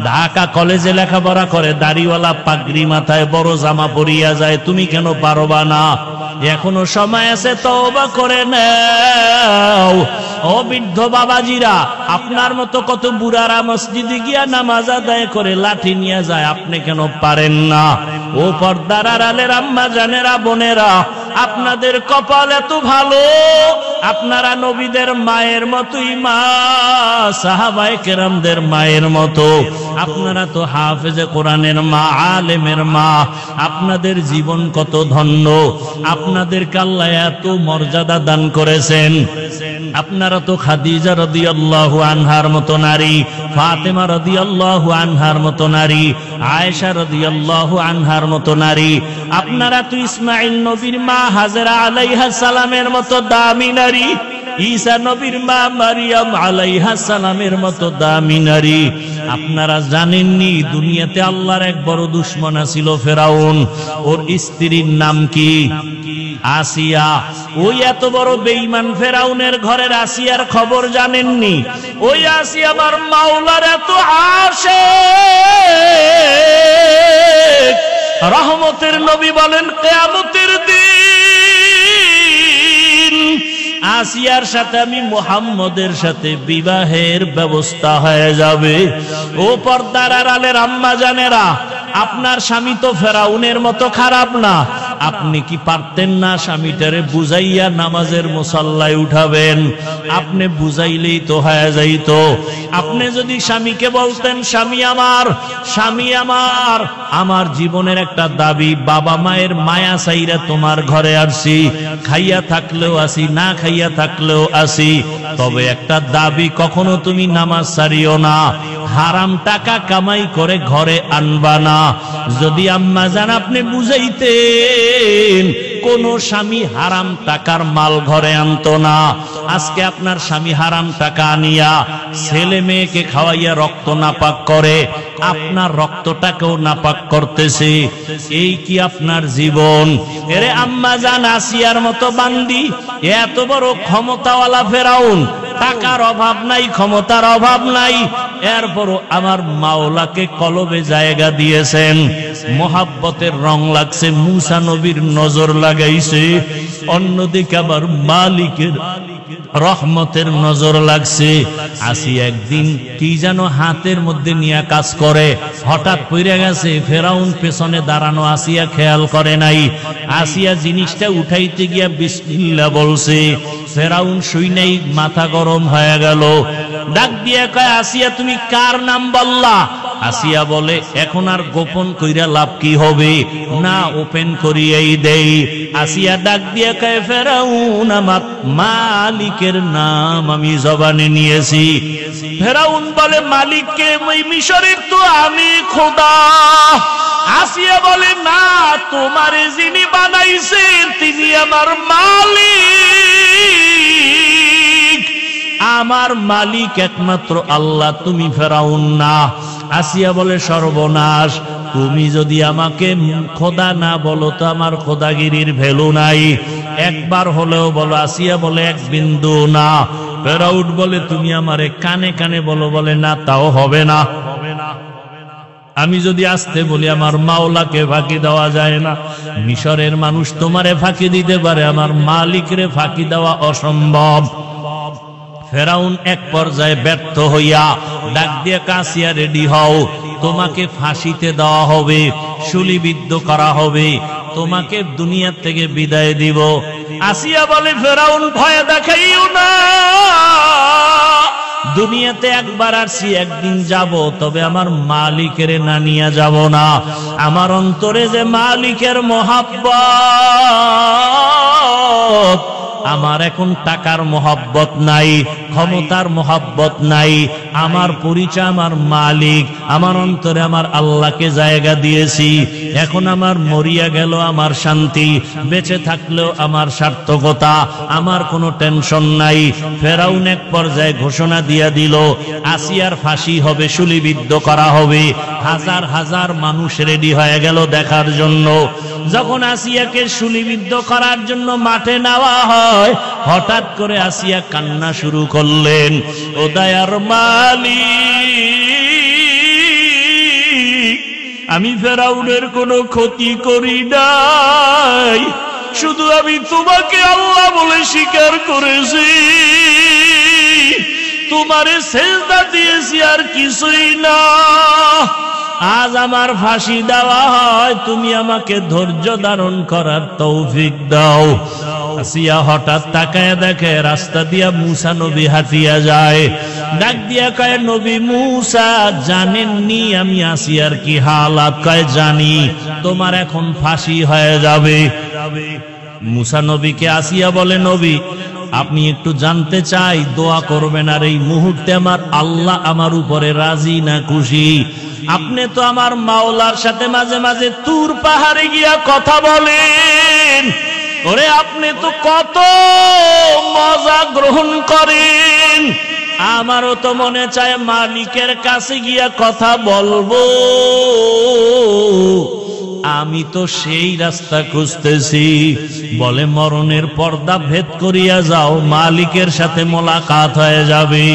ঢাকা কলেজে লেখাপড়া করে, দাড়িওয়ালা পাগড়ি মাথায়, বড় জামা পরিয়া যায়, তুমি কেন পারবা না? এখনো সময় আছে, তওবা করে নাও। ও বৃদ্ধ বাবাজিরা, আপনার মতো কত বুড়ারা মসজিদে গিয়া নামাজ আদায় করে লাঠি নিয়ে যায়, আপনি কেন পারেন না? ও পর্দার আড়ালের আম্মা জানেরা, বোনেরা, আপনাদের কপাল এত ভালো, আপনারা নবীদের মায়ের মতোই মা, সাহাবায়ে কেরামদের মায়ের মতো। আপনারা তো হাফেজে কোরআনের মা, আলেমের মা। আপনাদের জীবন কত ধন্য, আপনাদেরকে আল্লাহ এত মর্যাদা দান করেছেন। আপনারা তো খাদিজা রাদিয়াল্লাহু আনহার মতো নারী, ফাতেমা রাদিয়াল্লাহু আনহার মতো নারী, আয়েশা রাদিয়াল্লাহু আনহার মতো নারী। আপনারা তো ইসমাঈল নবীর মা হাজেরা আলাইহিস সালামের মতো দামি নারী। ঈসা নবীর মা মারিয়াম আলাইহিস সালামের মতো দামি নারী। আপনারা জানেননি দুনিয়াতে আল্লাহর এক বড় দুশমন ছিল ফেরাউন, ওর স্ত্রীর নাম কি? আসিয়া। ওই এত বড় বেঈমান ফেরাউনের ঘরের আসিয়ার খবর জানেননি? ওই আসিয়া আমার মাওলার এত আশিক, রহমতের নবী বলেন কিয়ামতের দিন আসিয়ার সাথে আমি মুহাম্মদের সাথে বিবাহের ব্যবস্থা হয়ে যাবে। ও পর্দার আড়ালের আম্মা জানেরা, আপনার স্বামী তো ফেরাউনের মতো খারাপ না। আপনি কি পারতেন না স্বামীটারে বুঝাইয়া নামাজের মুসাল্লায় উঠাবেন? আপনি বুঝাইলেই তো হয়ে যাইত। আপনি যদি স্বামীকে বলতেন, স্বামী আমার, স্বামী আমার, আমার জীবনের একটা দাবি, বাবা মায়ের মায়া চাইরা তোমার ঘরে আসছি, খাইয়া থাকলেও আসি, না খাইয়া থাকলেও আসি, তবে একটা দাবি, কখনো তুমি নামাজ ছাড়িও না, হারাম টাকা কামাই করে ঘরে আনবা না। যদি আম্মা জান আপনি বুঝাইতেন, কোন স্বামী হারাম টাকার মাল ঘরে আনতো না। আজকে আপনার স্বামী হারাম টাকা আনিয়া ছেলে মেয়েকে খাওয়াইয়া রক্ত নাপাক করে, আপনার রক্তটাকেও নাপাক করতেছে। এই কি আপনার জীবন? এরে আম্মা জান আসিয়ার মতো বান্দি, এত বড় ক্ষমতাওয়ালা ফেরাউন, টাকার অভাব নাই, ক্ষমতার অভাব নাই, এরপরও আমার মাওলাকে কলবে জায়গা দিয়েছেন। মোহাব্বতের রং লাগছে, মুসা নবীর নজর লাগাইছে। অন্যদিকে আমার মালিকের রহমতের নজর লাগছে। আসি একদিন কি যেন হাতের মধ্যে নিয়ে কাজ করে, হঠাৎ পড়ে গেছে। ফেরাউন পেছনে দাঁড়ানো, আসিয়া খেয়াল করে নাই। আসিয়া জিনিসটা উঠাইতে গিয়া বিসমিল্লাহ বলছে। ফেরাউন শুই নাই, মাথা গরম হয়ে গেল। ডাক দিয়া কয়, আসিয়া তুমি কার নাম বললা? আসিয়া বলে, এখন আর গোপন কইরা লাভ কি হবে, না ওপেন করিয়াই দেই। আসিয়া ডাক দিয়া কয়, ফেরাউন আমার মালিকের নাম আমি জবানে নিয়েছি। ফেরাউন বলে, মালিককে? ওই মিশরের তো আমি খোদা। আসিয়া বলে, না, তোমারে যিনি বানাইছেন তিনি আমার মালিক। আমার মালিক একমাত্র আল্লাহ, তুমি ফেরাউন না। আসিয়া বলে, সর্বনাশ, তুমি যদি আমাকে খোদা না বলো তো আমার খোদাগিরির ভ্যালু নাই। একবার হলেও বলো। আসিয়া বলে, এক বিন্দু না। ফেরাউন বলে, তুমি আমারে কানে কানে বলো। বলে, না, তাও হবে না। আমি যদি আসতে বলি আমার মাওলাকে ফাঁকি দেওয়া যায় না। মিশরের মানুষ তোমারে ফাঁকি দিতে পারে, আমার মালিকরে ফাঁকি দেওয়া অসম্ভব। ফেরাউন এক পর্যায়ে ব্যর্থ হইয়া ডাক দিয়ে, কাসিয়া রেডি হও, তোমাকে ফাঁসিতে দেওয়া হবে, শুলিবিদ্ধ করা হবে, তোমাকে দুনিয়া থেকে বিদায় দিব। আসিয়া বলে, ফেরাউন ভয় দেখাইও না, দুনিয়াতে একবার আসছি, একদিন যাব, তবে আমার মালিকের না নিয়ে যাব না। আমার অন্তরে যে মালিকের মহব্বত, আমার এখন টাকার মহব্বত নাই, ক্ষমতার মহব্বত নাই। আমার পরিচয় আমার মালিক, আমার অন্তরে আমার আল্লাহকে জায়গা দিয়েছি। এখন আমার মরিয়া গেল আমার শান্তি, বেঁচে থাকলেও আমার সার্থকতা, আমার কোনো টেনশন নাই। ফেরাউন এক পর্যায়ে ঘোষণা দিয়া দিল, আসিয়ার ফাঁসি হবে, শুলিবিদ্ধ করা হবে। হাজার হাজার মানুষ রেডি হয়ে গেল দেখার জন্য। যখন আসিয়াকে শুলিবিদ্ধ করার জন্য মাঠে নেওয়া হয়, হঠাৎ করে আসিয়া কান্না শুরু করলেন। ও দয়ার মালিক, আমি ফেরাউনের কোনো ক্ষতি করি নাই, শুধু আমি তোমাকে আল্লাহ বলে স্বীকার করেছি, তোমারে সেজদা দিয়েছি, আর কিছুই না। আজ আমার ফাঁসি দেওয়া হয়, তুমি আমাকে ধৈর্য ধারণ করার তৌফিক দাও। আসিয়া হঠাৎ তাকায় দেখে রাস্তা দিয়া মুসা নবী হাঁটিয়া যায়। ডাক দিয়া কয়, নবী মুসা, জানেননি আমি আসিয়ার কি হালাত? কয়, জানি, তোমার এখন ফাঁসি হয়ে যাবে। মুসা নবীকে আসিয়া বলে, নবী আপনি একটু জানতে চাই, দোয়া করবেন, আর এই মুহূর্তে আমার আল্লাহ আমার উপরে রাজি না খুশি? আপনি তো আমার মাওলার সাথে মাঝে মাঝে তুর পাহাড়ে গিয়া কথা বলেন, ওরে আপনি তো কত মজা গ্রহণ করেন, আমারও তো মনে চায় মালিকের কাছে গিয়া কথা বলবো। আমি তো সেই রাস্তা খুঁজতেছি। বলে মরণের পর্দা ভেদ করিয়া যাও, মালিকের সাথে মোলাকাত হয়ে যাবে।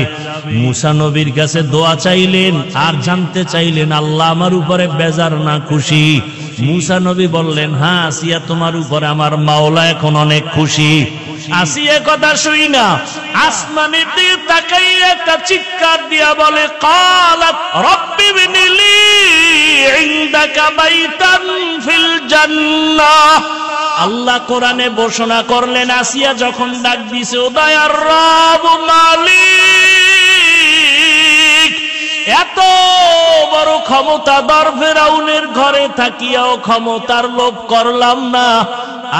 মুসা নবীর কাছে দোয়া চাইলেন আর জানতে চাইলেন আল্লাহ আমার উপরে বেজার না খুশি। মুসা নবী বললেন, হ্যাঁ আসিয়া তোমার উপরে আমার মাওলা এখন অনেক খুশি। আসিয়া কথা শুই না আসমানের দিকে তাকাইয়া একটা চিৎকার দিয়া বলে, কালাত রব্বি বিনিলি ইনদাকা বাইতান ফিল জান্নাহ। আল্লাহ কোরআনে ঘোষণা করলেন, আসিয়া যখন ডাক দিছে, ও দয়ার রব মালিক, এত বড় ক্ষমতাধর ফেরাউনের ঘরে থাকিয়াও ক্ষমতার লোভ করলাম না,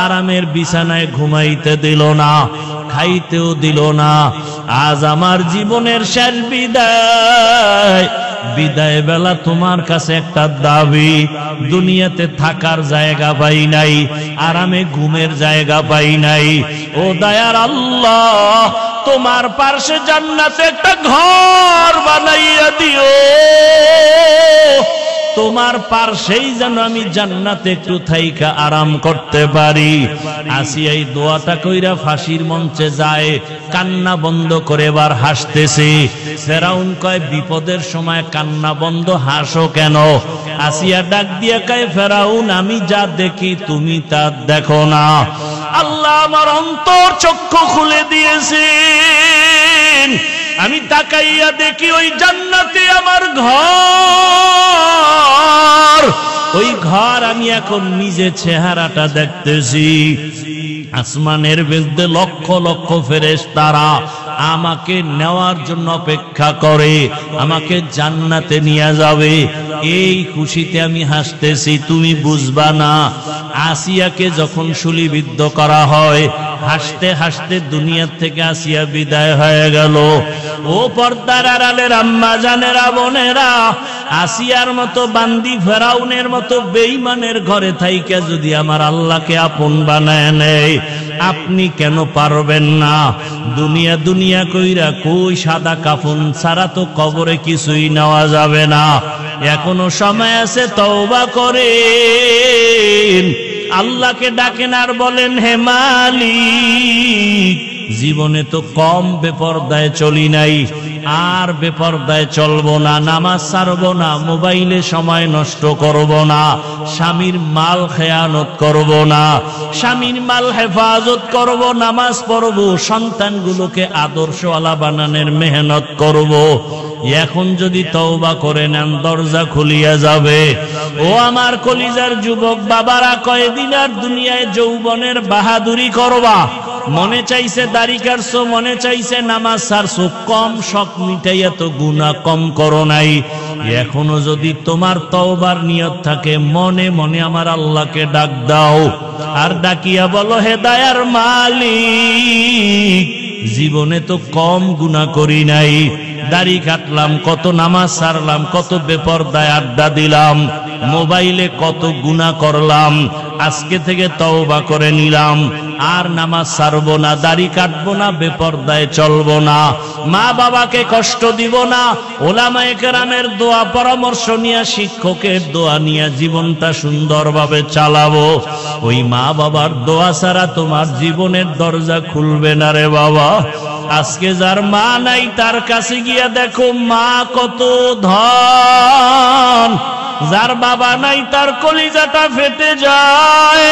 আরামের বিছানায় ঘুমাইতে দিল না, খাইতেও দিল না। আজ আমার জীবনের শেষ বিদায়, বিদায় বেলা তোমার কাছে একটা দাবি। দুনিয়াতে থাকার জায়গা পাই নাই, আরামে ঘুমের জায়গা পাই নাই। ও দয়ার আল্লাহ, তোমার পার্শ্বে জান্নাতে একটা ঘর বানাইয়া দিও, তোমার পার্শ্বেই যেন আমি জান্নাতে একটু থাইকা আরাম করতে পারি। আসিয়া এই দোয়াটা কইরা ফাঁসির মঞ্চে যায়, কান্না বন্ধ করে এবার হাসতেছে। ফেরাউন কয়, বিপদের সময় কান্না বন্ধ, হাসো কেন? আসিয়া ডাক দিয়ে কয়, ফেরাউন আমি যা দেখি তুমি তা দেখো না। আল্লাহ আমার অন্তর চক্ষু খুলে দিয়েছেন, আমি তাকাইয়া দেখি ওই জান্নাতে আমার ঘর, ওই ঘর আমি এখন নিজে চেহারাটা দেখতেছি। আসমানের বিরুদ্ধে লক্ষ লক্ষ ফেরেশতারা আমাকে নেওয়ার জন্য অপেক্ষা করে, আমাকে জান্নাতে নিয়ে যাবে। এই খুশিতে আমি হাসতেছি, তুমি বুঝবা না। আসিয়াকে যখন শুলিবিদ্ধ করা হয়, হাসতে হাসতে দুনিয়া থেকে আসিয়া বিদায় হয়ে গেল। ও পর্দার আড়ালের আম্মা জানেরা, বোনেরা, আসিয়ার মতো বান্দি ফেরাউনের মতো বেঈমানের ঘরে থাইকা যদি আমার আল্লাহকে আপন বানায় নেয়, আপনি কেন পারবেন না? দুনিয়া দুনিয়া কইরা কই সাদা কাফন ছাড়া তো কবরে কিছুই নেওয়া যাবে না। এখনো সময় আছে, তওবা করেন, আল্লাহকে ডাকেন আর বলেন, হে মালিক, জীবনে তো কম বেপরদায় চলি নাই, আর বেপরদায় চলবো না, নামাজ ছাড়বো না, মোবাইলে সময় নষ্ট করব না, স্বামীর মাল খেয়ানত করব না, স্বামীর মাল হেফাজত করব, নামাজ পড়ব, সন্তানগুলোকে আদর্শওয়ালা বানানোর মেহনত করব। এখন যদি তওবা করে নেন, দরজা খুলিয়া যাবে। ও আমার কলিজার যুবক বাবারা, কয়দিন আর দুনিয়ায় যৌবনের বাহাদুরি করবা? মনে চাইছে দাড়ি কাটছো, মনে চাইছে নামাজ ছাড়ছো, কম শখ মিটাইয়া তো গুনাহ কম করো নাই। এখনো যদি তোমার তওবার নিয়ত থাকে, মনে মনে আমার আল্লাহকে ডাক দাও, আর ডাকিয়া বলো, হে দয়ার মালিক, জীবনে তো কম গুনাহ করি নাই, দাড়ি কাটলাম, কত নামাজ ছাড়লাম, কত বেপরদায় আড্ডা দিলাম, মোবাইলে কত গুনাহ করলাম, আজকে থেকে তওবা করে নিলাম, আর নামাজ ছাড়বো না, দাড়ি কাটবো না, বেপরদায় চলবো না, মা বাবাকে কষ্ট দিব না, ওলামায়ে কেরামের দোয়া পরামর্শ নিয়ে, শিক্ষকের দোয়া নিয়ে জীবনটা সুন্দরভাবে চালাবো। ওই মা বাবার দোয়া ছাড়া তোমার জীবনের দরজা খুলবে না রে বাবা। আজকে যার মা নাই, তার কাছে গিয়া দেখো মা কত ধন। যার বাবা নাই, তার কলিজাটা ফেটে যায়।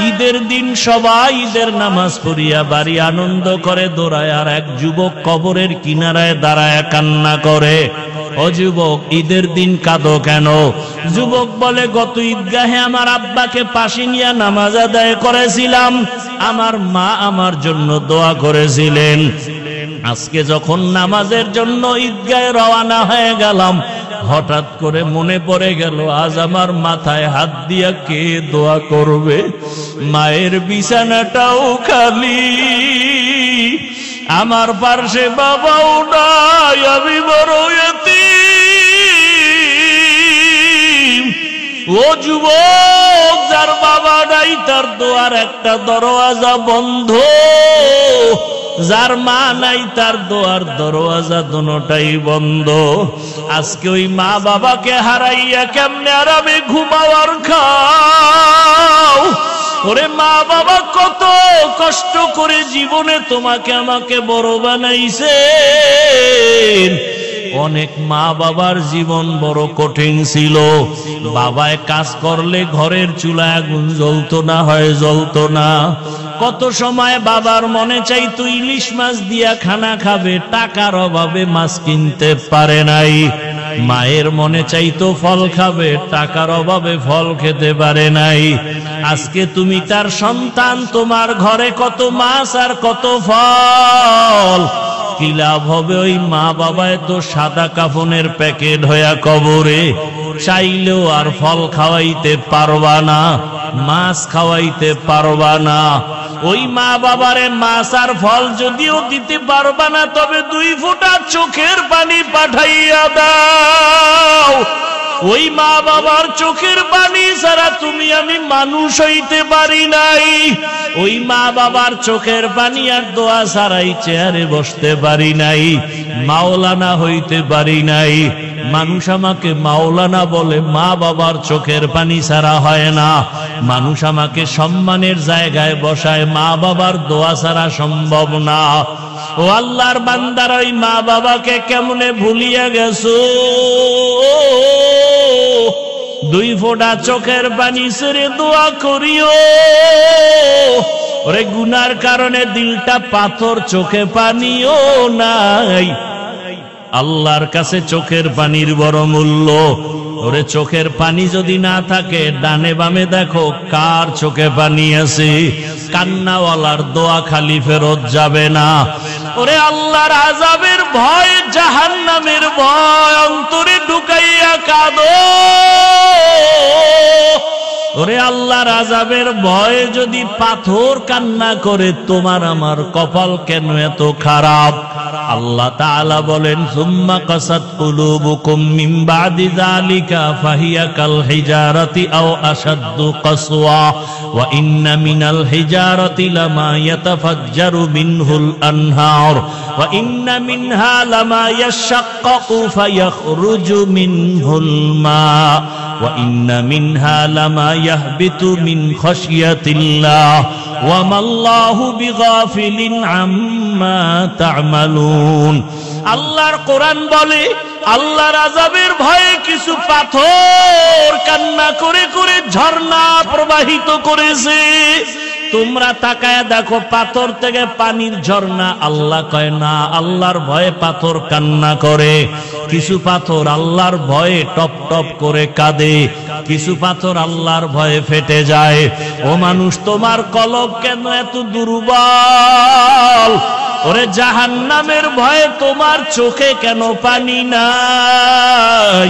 ঈদের দিন সবাই ঈদের নামাজ পড়িয়া বাড়ি আনন্দ করে দৌড়ায়, আর এক যুবক কবরের কিনারায় দাঁড়ায় কান্না করে। ও যুবক, ঈদের দিন কাঁদো কেন? যুবক বলে, গত ঈদগাহে আমার আব্বাকে পাশে নিয়ে নামাজ আদায় করেছিলাম, আমার মা আমার জন্য দোয়া করেছিলেন। আজকে যখন নামাজের জন্য ঈদগাহে রওনা হয়ে গেলাম, হঠাৎ করে মনে পড়ে গেল, আজ আমার মাথায় হাত দিয়া কে দোয়া করবে? মায়ের বিছানাটাও খালি, আমার পার্শ্বে বাবাও নাই, আমি বড় এতিম। ও যুবক, যার বাবা নাই তার দোয়ার একটা দরওয়াজা বন্ধ, যার মা নাই তার দোয়ার দরওয়াজা দুটোটাই বন্ধ। আজকে ওই মা বাবাকে হারাইয়া কেমনে আরামে ঘুমাও আর খাও? ওরে মা বাবা কত কষ্ট করে জীবনে তোমাকে আমাকে বড় বানাইছেন। অনেক মা বাবার জীবন বড় কঠিন ছিল। বাবায় কাজ করলে ঘরের চুলায় আগুন জ্বলতো না, হয় জ্বলতো না। কত সময় বাবার মনে চাইতো ইলিশ মাছ দিয়া খানা খাবে, টাকার অভাবে মাছ কিনতে পারে নাই। মায়ের মনে চাইতো ফল খাবে, টাকার অভাবে ফল খেতে পারে নাই। আজকে তুমি তার সন্তান, তোমার ঘরে কত মাছ আর কত ফল, কি লাভ হবে? ওই মা বাবায় তো সাদা কাফনের প্যাকেট হইয়া কবরে, চাইলেও আর ফল খাওয়াইতে পারবা না, মাছ খাওয়াইতে পারবা না। ওই মা বাবারে মাছ আর ফল যদিও দিতে পারবা না, তবে 2 ফোঁটা চোখের পানি পাঠাইয়া দাও। ওই মা বাবার চোখের পানি ছাড়া তুমি আমি মানুষ হইতে পারি নাই। ওই মা বাবার চোখের পানি আর দোয়া ছাড়াই চেয়ারে বসতে পারি নাই, মাওলানা হইতে পারি নাই। মানুষ আমাকে মাওলানা বলে, মা বাবার চোখের পানি ছাড়া হয় না। মানুষ আমাকে সম্মানের জায়গায় বসায়, মা বাবার দোয়া ছাড়া সম্ভব না। ও আল্লাহর বান্দারা, ওই মা বাবাকে কেমনে ভুলিয়া গেছো? 2 ফোঁটা চোখের পানি ছেড়ে দোয়া করিও। ওরে গুনার কারণে দিলটা পাথর, চোখে পানিও নাই। আল্লাহর কাছে চোখের পানির বড় মূল্য। ওরে চোখের পানি যদি না থাকে, ডানে বামে দেখো কার চোখে পানি আছে। কান্নাওয়ালার দোয়া খালি ফেরত যাবে না। ওরে আল্লাহর আযাবের ভয়, জাহান্নামের ভয় অন্তরে ঢুকাইয়া কাঁদো। ওরে আল্লাহর আযাবের ভয়ে যদি পাথর কান্না করে, তোমার আমার কপাল কেন এত খারাপ? আল্লাহ তাআলা বলেন, সুম্মা কাসাত কুলুবুকুম মিন বাদি যালিকা ফাহিয়া কাল হিজারাতি আও আশাদ্দু কাসওয়া ওয়া ইন্না মিনাল হিজারাতি লামা ইয়াতাফাজ্জারু মিনহুল আনহার ওয়া ইন্না মিনহা লামা ইয়াশাক্কাকু ফায়াখরুজু মিনহুল মা ওয়া ইন্না মিনহা লামা ইয়াহবিতু মিন খাশিয়াতিল্লাহ ওয়া মাল্লাহু বিগাফিলিন আম্মা তা'মালুন। আল্লাহর কোরআন বলে, আল্লাহর আযাবের ভয়ে কিছু পাথর কান্না করে করে ঝর্ণা প্রবাহিত করেছে। তোমরা তাকায় দেখো, পাথর থেকে পানির ঝর্ণা। আল্লাহ কয় না, আল্লাহর ভয়ে পাথর কান্না করে। কিছু পাথর আল্লাহর ভয়ে টপ টপ করে কাঁদে, কিছু পাথর আল্লাহর ভয়ে ফেটে যায়। ও মানুষ, তোমার কলব কেন এত দুর্বল? ওরে জাহান্নামের ভয়ে তোমার চোখে কেন পানি নাই?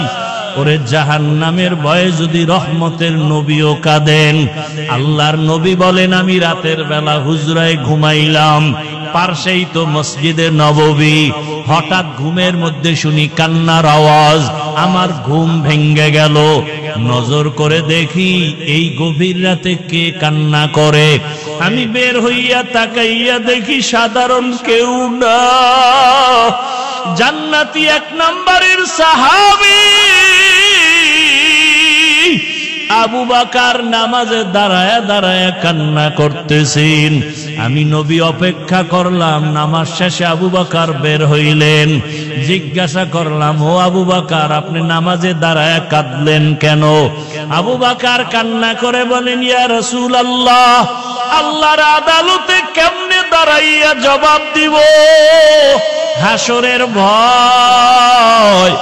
ওরে জাহান্নামের ভয়ে যদি রহমতের নবীও কাঁদেন। আল্লাহর নবী বলেন, আমি রাতের বেলা হুজরায় ঘুমাইলাম, পাশেই তো মসজিদে নববী। হঠাৎ ঘুমের মধ্যে শুনি কান্নার আওয়াজ, আমার ঘুম ভেঙ্গে গেল। নজর করে দেখি এই গভীর রাতে কে কান্না করে। আমি বের হইয়া তাকাইয়া দেখি সাধারণ কেউ না, জান্নাতি 1 নম্বরের সাহাবী আবু বকর নামাজে দাঁড়ায়া দাঁড়ায়া কান্না করতেছেন। আমি নবী অপেক্ষা করলাম, নামাজ শেষে আবু বকর বের হইলেন। জিজ্ঞাসা করলাম, ও আবু বকর, আপনি নামাজে দাঁড়ায়া কাঁদলেন কেন? আবু বকর কান্না করে বলেন, ইয়া রাসূলুল্লাহ, আল্লাহর আদালতে কেমনে দাঁড়াইয়া জবাব দিব? হাসরের ভয়।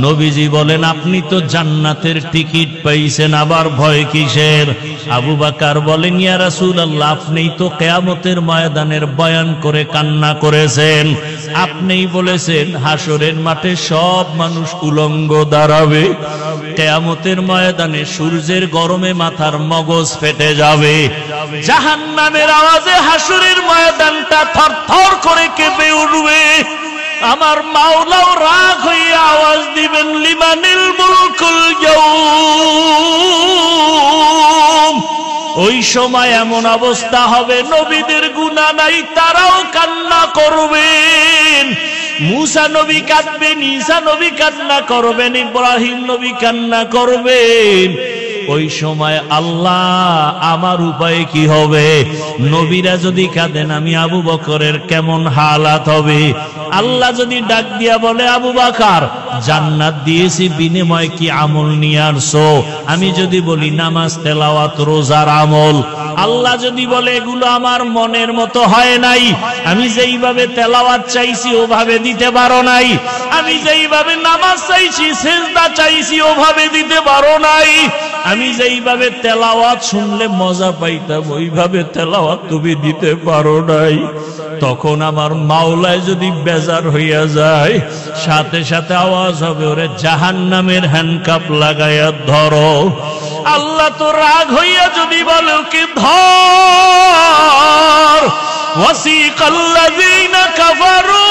নবীজি বলেন, আপনি তো জান্নাতের টিকিট পাইছেন, আবার ভয় কিসের? আবু বকর বলেন, ইয়া রাসূলুল্লাহ, আপনিই তো কিয়ামতের ময়দানের বয়ান করে কান্না করেছেন। আপনিই বলেছেন হাসরের মাঠে সব মানুষ উলঙ্গ দাঁড়াবে, কিয়ামতের ময়দানে সূর্যের গরমে মাথার মগজ ফেটে যাবে, জাহান্নামের আওয়াজে হাসরের ময়দানটা থরথর করে কেঁপে উঠবে। আমার মাওলাও রাগ হইয়া আওয়াজ দিবেন লিমানিল মুলকুল ইয়াউম। ওই সময় এমন অবস্থা হবে নবীদের গুনাহ নাই, তারাও কান্না করবেন। মুসা নবী কাঁদবেন, ঈসা নবী কান্না করবেন, ইব্রাহিম নবী কান্না করবেন। ওই সময় আল্লাহ আমার উপায় কি হবে? নবীরা যদি কাঁদেন আমি আবু বকরের কেমন হালাত হবে? আল্লাহ যদি ডাক দিয়া বলে আবু বকর জান্নাত দিয়েছি, বিনিময় কি আমল নিয়ে আসছো? আমি যদি বলি নামাজ, তেলাওয়াত, রোজার আমল। আল্লাহ যদি বলে এগুলো আমার মনের মতো হয় নাই, আমি যেইভাবে তেলাওয়াত চাইছি ওভাবে দিতে পারো নাই, আমি যেইভাবে নামাজ চাইছি, সিজদা চাইছি ওভাবে দিতে পারো নাই, আমি যেইভাবে তেলাওয়াত শুনলে মজা পাইতাম ওইভাবে তেলাওয়াত তুমি দিতে পারো নাই। তখন আমার মাওলায় যদি বেজার হইয়া যায়, সাথে সাথে আওয়াজ হবে ওরে জাহান্নামের হ্যান্ডকাপ লাগাইয়া ধরো। আল্লাহ তো রাগ হইয়া যদি বলে কি ধর, ওয়াসিকাল্লাযীনা কাফারু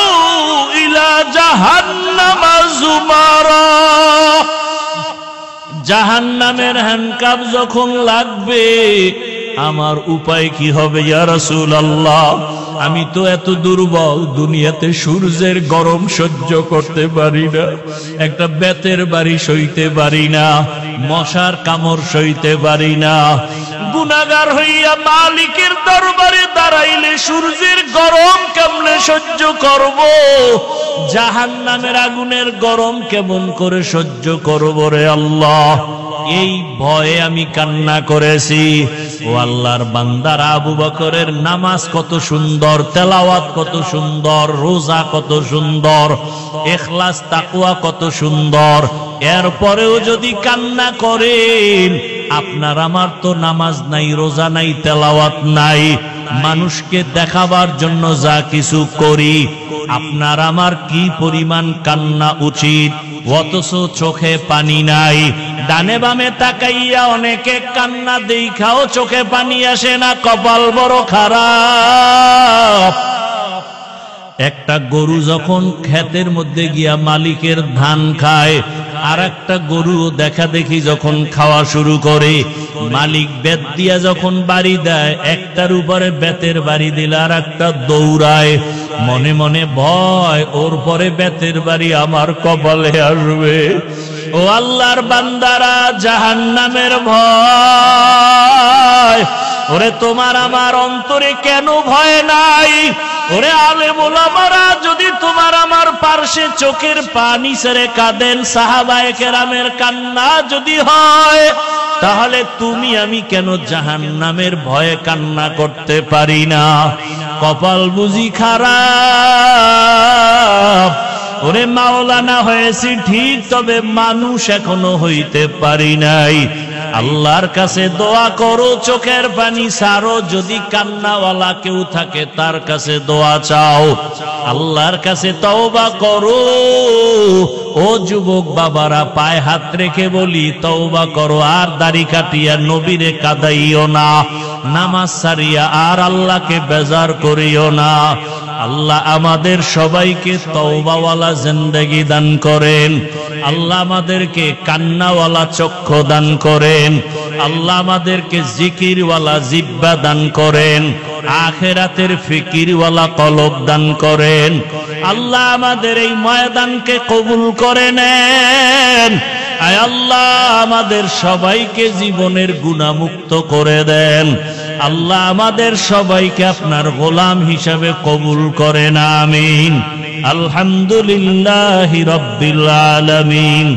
ইলা জাহান্নামা যুমারা। জাহান্নামের হ্যান্ডকাপ যখন লাগবে আমার উপায় কি হবে ইয়া রাসূলুল্লাহ? আমি তো এত দুর্বল, দুনিয়াতে সূর্যের গরম সহ্য করতে পারি না, একটা বেতের বাড়ি সইতে পারি না, মশার কামড় সইতে পারি না। গুনাহগার হইয়া মালিকের দরবারে দাঁড়াইলে সূর্যের গরম কেমনে সহ্য করব? জাহান্নামের আগুনের গরম কেমন করে সহ্য করব রে আল্লাহ? এই ভয়ে আমি কান্না করেছি। ও আল্লাহর বান্দারা, আবু বকরের নামাজ কত সুন্দর, তেলাওয়াত কত সুন্দর, রোজা কত সুন্দর, ইখলাস তাকওয়া কত সুন্দর, এরপরেও যদি কান্না করেন, আপনার আমার তো নামাজ নাই, রোজা নাই, তেলাওয়াত নাই, মানুষকে দেখাবার জন্য যা কিছু করি, আপনার আমার কি পরিমাণ কান্না উচিত, অথচ চোখে পানি নাই। ডানে বামে তাকাইয়া অনেকে কান্না দেখাও চোখে পানি আসে না, কপাল বড় খারাপ। একটা গরু যখন ক্ষেতের মধ্যে গিয়া মালিকের ধান খায়, আর একটা গরু দেখা দেখি যখন খাওয়া শুরু করে, মালিক বেত দিয়া যখন বাড়ি দেয়, একটার উপরে বেতের বাড়ি দিলে আর একটা দৌড়ায়, মনে মনে ভয় ওর পরে বেতের বাড়ি আমার কপালে আসবে। ও আল্লাহর বান্দারা, জাহান্নামের ভয় ওরে তোমার আমার অন্তরে কেন ভয় নাই? ওরে আলেম ওলামারা যদি তোমার আমার পার্শ্বে চোখের পানি ছেড়ে কাঁদেন, সাহাবায়ে কেরামের কান্না যদি হয়, তাহলে তুমি আমি কেন জাহান্নামের ভয়ে কান্না করতে পারি না? কপাল বুঝি খারাপ। ওরে মাওলানা হয়েছি ঠিক, তবে মানুষ এখনো হইতে পারি নাই। আল্লাহর কাছে দোয়া করো, চোখের পানি ছাড়ো, যদি কান্নাওয়ালা কেউ থাকে তার কাছে দোয়া চাও, আল্লাহর কাছে তওবা করো। ও যুবক বাবারা, পায়ে হাত রেখে বলি তওবা করো, আর দাড়ি কাটিয়া নবীরে কাঁদাইও না, নামাজ ছাড়িয়া আর আল্লাহকে বেজার করিও না। আল্লাহ আমাদের সবাইকে তওবাওয়ালা জিন্দেগি দান করেন, আল্লাহ আমাদেরকে কান্নাওয়ালা চক্ষু দান করেন, আল্লাহ আমাদেরকে জিকিরওয়ালা জিহ্বা দান করেন, আখিরাতের ফিকিরওয়ালা কলব দান করেন। আল্লাহ আমাদের এই ময়দানকে কবুল করে নেন। আয় আল্লাহ আমাদের সবাইকে জীবনের গুনাহমুক্ত করে দেন। আল্লাহ আমাদের সবাইকে আপনার গোলাম হিসাবে কবুল করেন, আমিন। আলহামদুলিল্লাহি রাব্বিল আলামিন,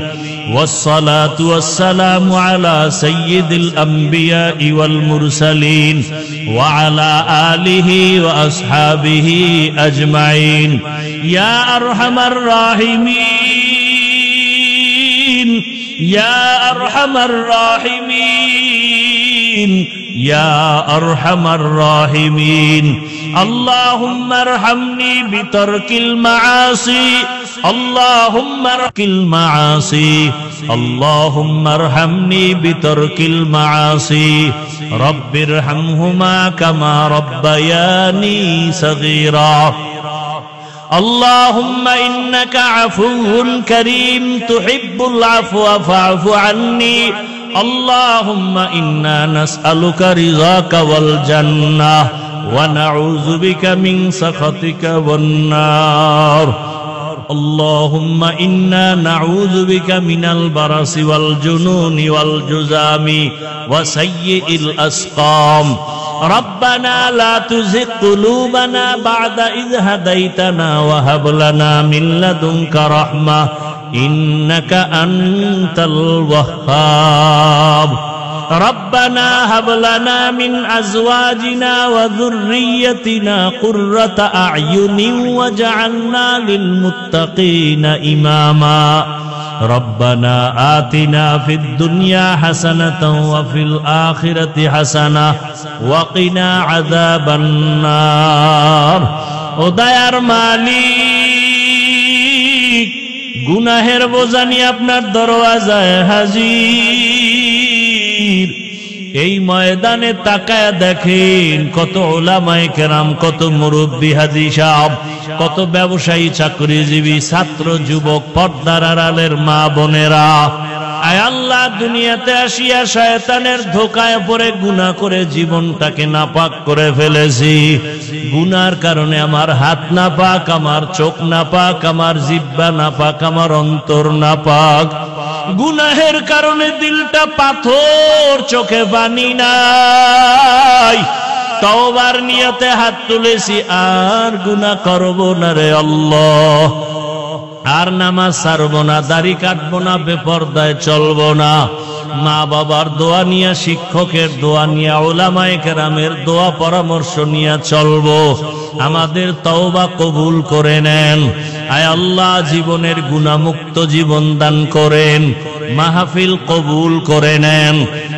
والصلاة والسلام على سيد الأنبياء والمرسلين وعلى آله وأصحابه أجمعين يا أرحم الراحمين يا أرحم الراحمين يا أرحم الراحمين اللهم ارحمني بترك المعاصي اللهم ارحم المعاصي اللهم ارحمني بترك المعاصي رب ارحمهما كما ربياني صغيرا اللهم إنك عفو كريم تحب العفو فاعف عني اللهم إنا نسألك رضاك والجنة ونعوذ بك من سخطك والنار اللهم إنا نعوذ بك من البرص والجنون والجذام وسيء الأسقام ربنا لا تزغ قلوبنا بعد إذ هديتنا وهب لنا من لدنك رحمة إنك أنت الوهاب ربنا هب لنا من أزواجنا وذريتنا قرة أعين واجعلنا للمتقين إماما ربنا آتنا في الدنيا حسنة وفي الآخرة حسنة وقنا عذاب النار উদয়ার মালিক গুনাহের বোঝা নিয়ে আপনার দরওয়াজায় হাজির এই ময়দানে তাকায় দেখেন কত উলামায়ে কেরাম কত মুরব্বি হাজী সাহেব কত ব্যবসায়ী চাকরিজীবী ছাত্র যুবক পর্দার আড়ালের মা বোনেরা আয় আল্লাহ দুনিয়াতে আসিয়া শয়তানের ধোঁকায় পড়ে গুনাহ করে জীবনটাকে নাপাক করে ফেলেছি গুনার কারণে আমার হাত নাপাক আমার চোখ নাপাক আমার জিহ্বা নাপাক আমার অন্তর নাপাক গুনাহের কারণে দিলটা পাথর চোখে পানি নাই তওবার নিয়তে হাত তুলেছি আর গুনাহ করব না রে আল্লাহ আর নামাজ ছাড়বো না দাড়ি কাটবো না বেপরদায় চলবো না মা বাবার দোয়া নিয়ে শিক্ষকের দোয়া নিয়ে উলামায়ে কেরামের দোয়া পরামর্শ নিয়ে চলবো আমাদের তওবা কবুল করে নেন আয় আল্লাহ জীবনের গুনাহমুক্ত জীবন দান করেন মাহফিল কবুল করে নেন